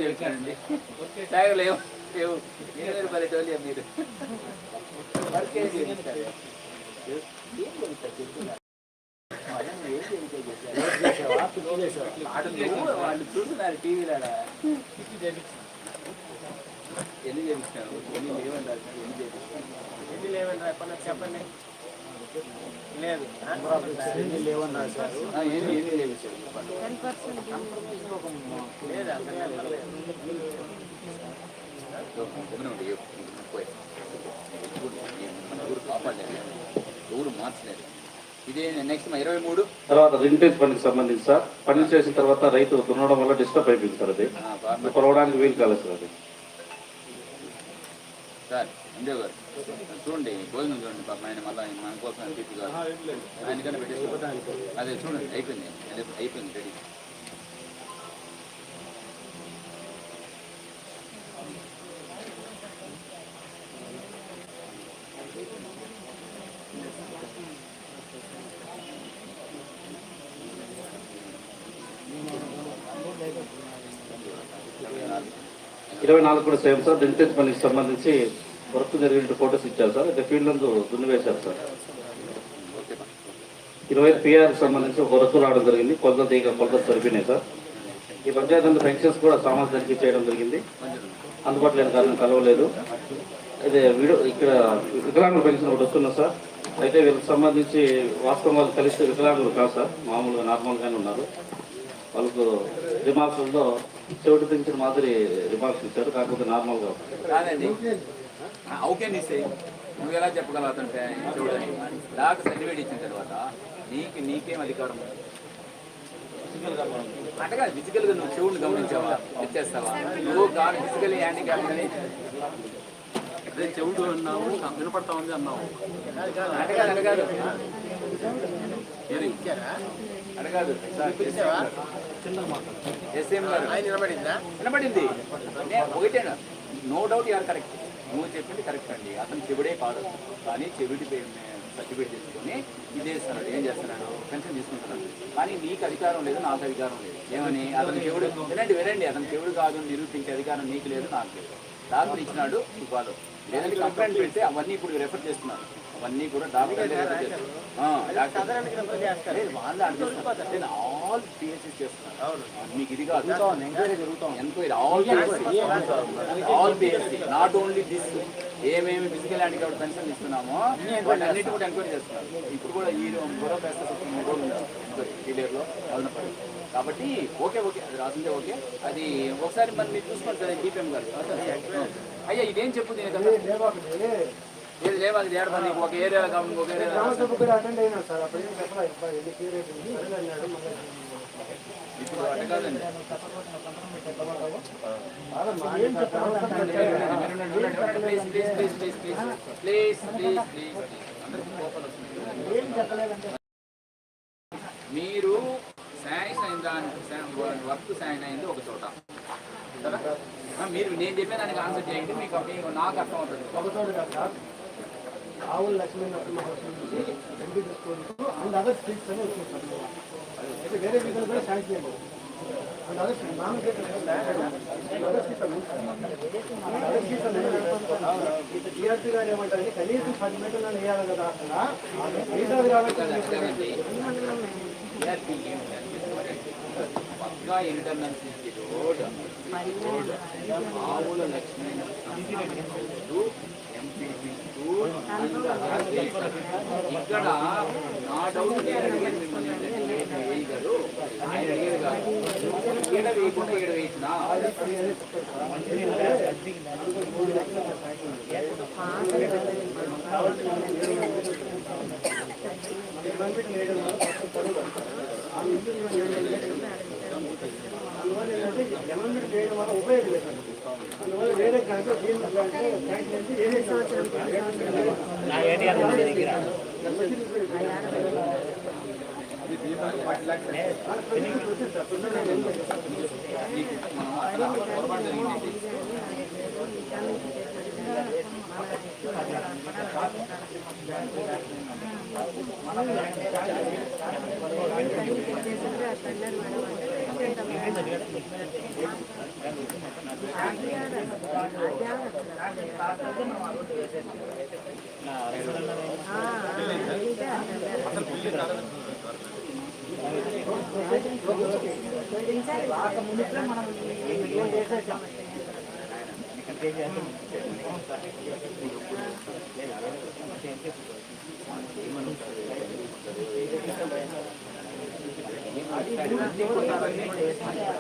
చేయించానండి? ట్యాగర్లు ఏం పదేటోళ్ళు మీరు వర్క్ ఏం చేయించారు? వాళ్ళు చూస్తున్నారు టీవీలో. ఎన్ని చేపిస్తాను? ఎన్ని లేవంటారు? ఎన్ని చేపిస్తాను? ఎన్ని లేవంటారు ఎప్పటి చెప్పండి. లేదు ఎన్ని లేవన్నారు సార్? ఎన్ని చేపించారు లేదా? ఊరు కాపాడలేదు, ఊరు మార్చలేదు. ఇదే నెక్స్ట్ 23 తర్వాత రింటేజ్ పనికి సంబంధించి సార్, పని చేసిన తర్వాత రైతు దున్నడం వల్ల డిస్టర్బ్ అయిపోయింది సార్. అది పొలవడానికి వీలు కాలేదు సార్. అది సార్ అందే గారు చూడండి, భోజనం చూడండి. పాప ఆయన మళ్ళీ మన కోసం చెప్పి కాదు, ఆయనకన్నా పెట్టేసి అదే చూడండి. అయిపోయింది అయిపోయింది రెడీ. ఇరవై 24 కూడా సేమ్ సార్. రింటేజ్ పనికి సంబంధించి వర్క్ జరిగిన ఫోటోస్ ఇచ్చారు సార్. అయితే ఫీల్డ్ నందు దున్నివేశారు సార్. 25 పిఆర్ సంబంధించి ఒక వర్క్ రావడం జరిగింది. కొలతలు సరిపోయినాయి సార్. ఈ పంచాయతీ పెన్షన్స్ కూడా సామాజిక తనిఖీ చేయడం జరిగింది. అందుబాటులో లేని కారణం కలవలేదు. అయితే ఇక్కడ వికలాంగుల పెన్షన్ ఒకటి వస్తున్నా సార్. అయితే వీళ్ళకి సంబంధించి వాస్తవం వాళ్ళు కలిస్తే వికలాంగులు కాదు సార్, మామూలుగా నార్మల్గానే ఉన్నారు. వాళ్ళకు రిమార్క్స్లో చెవిటి పెంచిన మాదిరి రిమార్క్స్ ఇచ్చారు, కాకపోతే నార్మల్గా కాదండి. ఓకే ఇస్తే నువ్వు ఎలా చెప్పగలవు అతనిపై చూడని? డాక్టర్ సర్టిఫికేట్ ఇచ్చిన తర్వాత నీకేం అధికారం? అంటే కాదు, ఫిజికల్గా నువ్వు చెవుని గమనించావా? తెచ్చేస్తావా? నువ్వు కాదు ఫిజికల్ హ్యాండిక్యాప్ అని అదే చెవుడు అన్నావు, వినపడతా ఉంది అన్నావు. అంటే కాదు అడగాదు అడగాదు ఎస్ఎం గారు వినపడింది. ఒకటేనా? No doubt you're correct. నువ్వు చెప్పింది కరెక్ట్ అండి. అతను చెవిడే కాదు, కానీ చెవిటి సర్టిఫికేట్ తీసుకొని ఇదే ఇస్తున్నాడు. ఏం చేస్తున్నాడు? పెన్షన్ తీసుకుంటున్నాడు. కానీ నీకు అధికారం లేదు, నాకు అధికారం లేదు. ఏమని? అతను చెవుడు వినండి, అతను చెవుడు కాదు నిరూపించే అధికారం నీకు లేదు, నాకు లేదు. డాక్టర్ ఇచ్చినాడు, ఇవ్వాలి. లేదంటే కంప్లైంట్ పెడితే అవన్నీ ఇప్పుడు రెఫర్ చేస్తున్నారు. అవన్నీ కూడా డాక్టర్ రెఫర్ చేస్తున్నారు. వాళ్ళు అడిగిస్తారు. ఆల్ పిఎస్సీ చేస్తున్నారు. మీకు ఇది కాదు, enquiry all PSC, not only this. ఏమేమి ఫిజికల్ హ్యాండిక్యాప్ పెన్షన్ ఇస్తున్నామో వాళ్ళు అన్నిటి కూడా ఎంక్వైరీ చేస్తున్నారు. ఇప్పుడు కూడా ఈ కూడా క్లియర్లో వదనపడి. కాబట్టి ఓకే అది రాసిందే ఓకే. అది ఒకసారి మరి మీరు చూసుకోండి సార్ డిపిఎం గారు. అయ్యా ఇదేం చెప్పు దీని కదా ఏది లేవాలి ఏడాది ఒక ఏరియా కావాలి ఒక ఏరియా ఇప్పుడు అట్లా కాదండి. ప్లీజ్ మీరు శాంక్షన్ అయిన దానికి వర్క్ శాంక్షన్ అయింది ఒక చోట కదా. మీరు నేను చెప్పే దానికి ఆన్సర్ చేయండి, మీకు నాకు అర్థం అవుతుంది. ఒక చోట కాదు, ఆవుల లక్ష్మీ నుంచి ఎంపీ తీసుకోవచ్చు అండ్ అదర్ స్ట్రీట్స్ అని వచ్చేస్తారు. అయితే వేరే విధంగా కూడా శాంక్షన్ చేయలేదు. అండ్ అదర్ టీఆర్సీ గారు ఏమంటారు, కనీసం 10 మీటర్లు వేయాలి కదా. అసలు మిగతాది కాబట్టి పక్కా ఇంటర్నల్ సిటీ రోడ్ ఆవుల లక్ష్మీ ఎంపీపీ ఇక్కడ నా డౌట్ నేను అడిగాను మిమ్మల్ని వేయగలరు ఆయన అడిగేది కాదు. ఈడ వేయకుండా ఈడ వేసినా గవర్నమెంట్ చేయడం వల్ల ఉపయోగం లేదు. అందువల్ల వేరే కనుక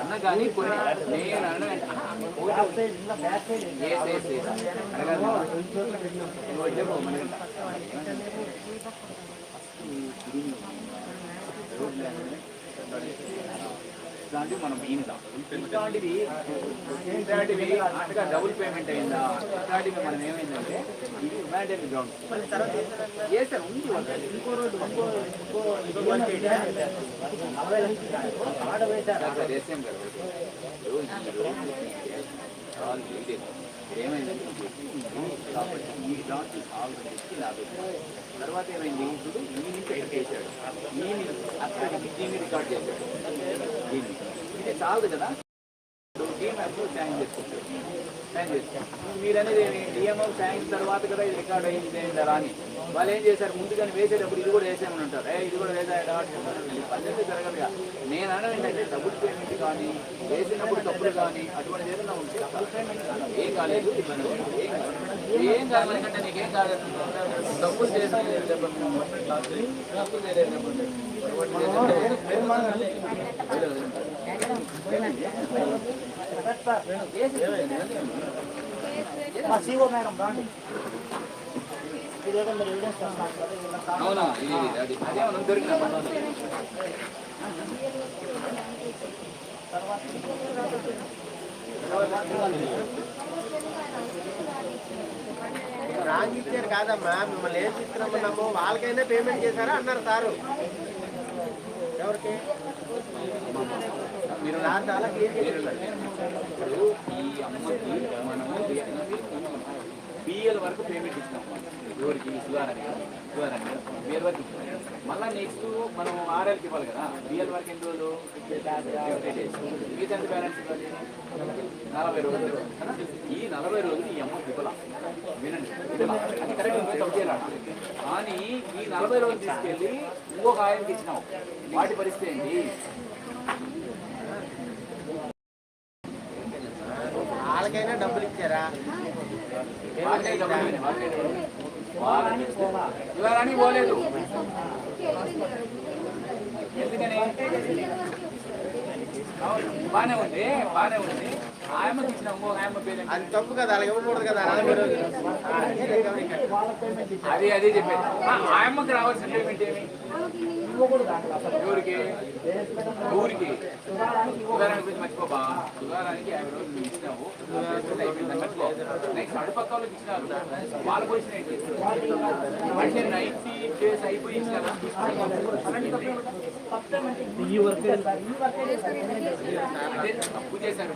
అన్న కానీ కొన్ని నేను ఇట్లాంటివి మనం ఈనుదాం. ఇట్లాంటివి అటుగా డబుల్ పేమెంట్ అయిందా, ఇట్లాంటివి మనం ఏమైందంటే ఇది హ్యుమానిటేరియన్ గ్రౌండ్ చేశారు ఉంది. ఇంకో రోజు దేశం కదా ఏమైందంటే కాబట్టి ఈ దాంట్లో ఆల్రెడీ తర్వాత ఏమైంది, ఇప్పుడు ఈయన చేశాడు, ఈయన అక్కడికి దీన్ని రికార్డ్ చేశాడు. దీన్ని ఇది చాలు కదా, టీమ్ అప్రూవ్ సైన్ చేసుకుంటారు. సైన్ చేస్తారు. మీరు అనేది డిఎంఓ సైన్ తర్వాత కదా ఇది రికార్డ్ అయ్యింది ఏంటారా అని వాళ్ళు ఏం చేశారు, ముందుగానే వేసేటప్పుడు ఇది కూడా వేసేయమని ఉంటారు. ఇది కూడా వేసాయా పద్ధతి జరగదుగా. నేను అనడం ఏంటంటే డబుల్ పేమెంట్ కానీ వేసినప్పుడు తప్పులు కానీ అటువంటిది ఏదైనా ఉంటే ఏం కాలేదు, ఏం కావాలంటే నీకేం కాలేదు, డబ్బులు చేసి డబ్బులు అవునా అదేమన్నా దొరికిన రాంగ్ ఇచ్చారు కాదమ్మా, మిమ్మల్ని ఏం తీసుకురమ్మన్నాము, వాళ్ళకైనా పేమెంట్ చేశారా అన్నారు సారు. ఎవరికి మీరు ఈ అమ్మకి మనము బిఎల్ వరకు పేమెంట్ ఇస్తాం. ఎవరికి సుధారని బిఎల్ వరకు ఇస్తాం. మళ్ళీ నెక్స్ట్ మనం ఆర్ఎల్కి ఇవ్వాలి కదా. బిఎల్ వరకు ఎన్ని రోజులు, మిగతా ఎంత బ్యాలెన్స్ ఇవ్వాలి, 40 రోజులు కదా. ఈ 40 రోజులు ఈ అమ్మ విఫల. వినండి, విఫల అది కరెక్ట్ తప్పు చేయాలి. కానీ ఈ 40 రోజులు తీసుకెళ్ళి ఇంకొక ఆయనకి ఇచ్చినావు, వాటి పరిస్థితి ఏంటి? వాళ్ళకైనా డబ్బులు ఇచ్చారా? ఇవ్వాలని పోలేదు. ఎందుకని బానే ఉంది. ఆయమ్మకి ఇచ్చిన ఇంకో ఆయమ్మ పేరు అది తప్పు కదా, అలా ఇవ్వకూడదు కదా. అదే చెప్పేది. ఆయమ్మకి రావాల్సిన పేమెంట్ ఏమి? ఎవరికి సుధారానికి గురించి మర్చిపోబా. సుధారానికి 50 రోజులు నువ్వు ఇచ్చినావు, మర్చిపో. నెక్స్ట్ అడుపక్క వాళ్ళకి ఇచ్చినారు, వాళ్ళకి వచ్చినాయి అంటే 90 డేస్ అయిపోయి ఇచ్చినారా? అదే తప్పు చేశారు.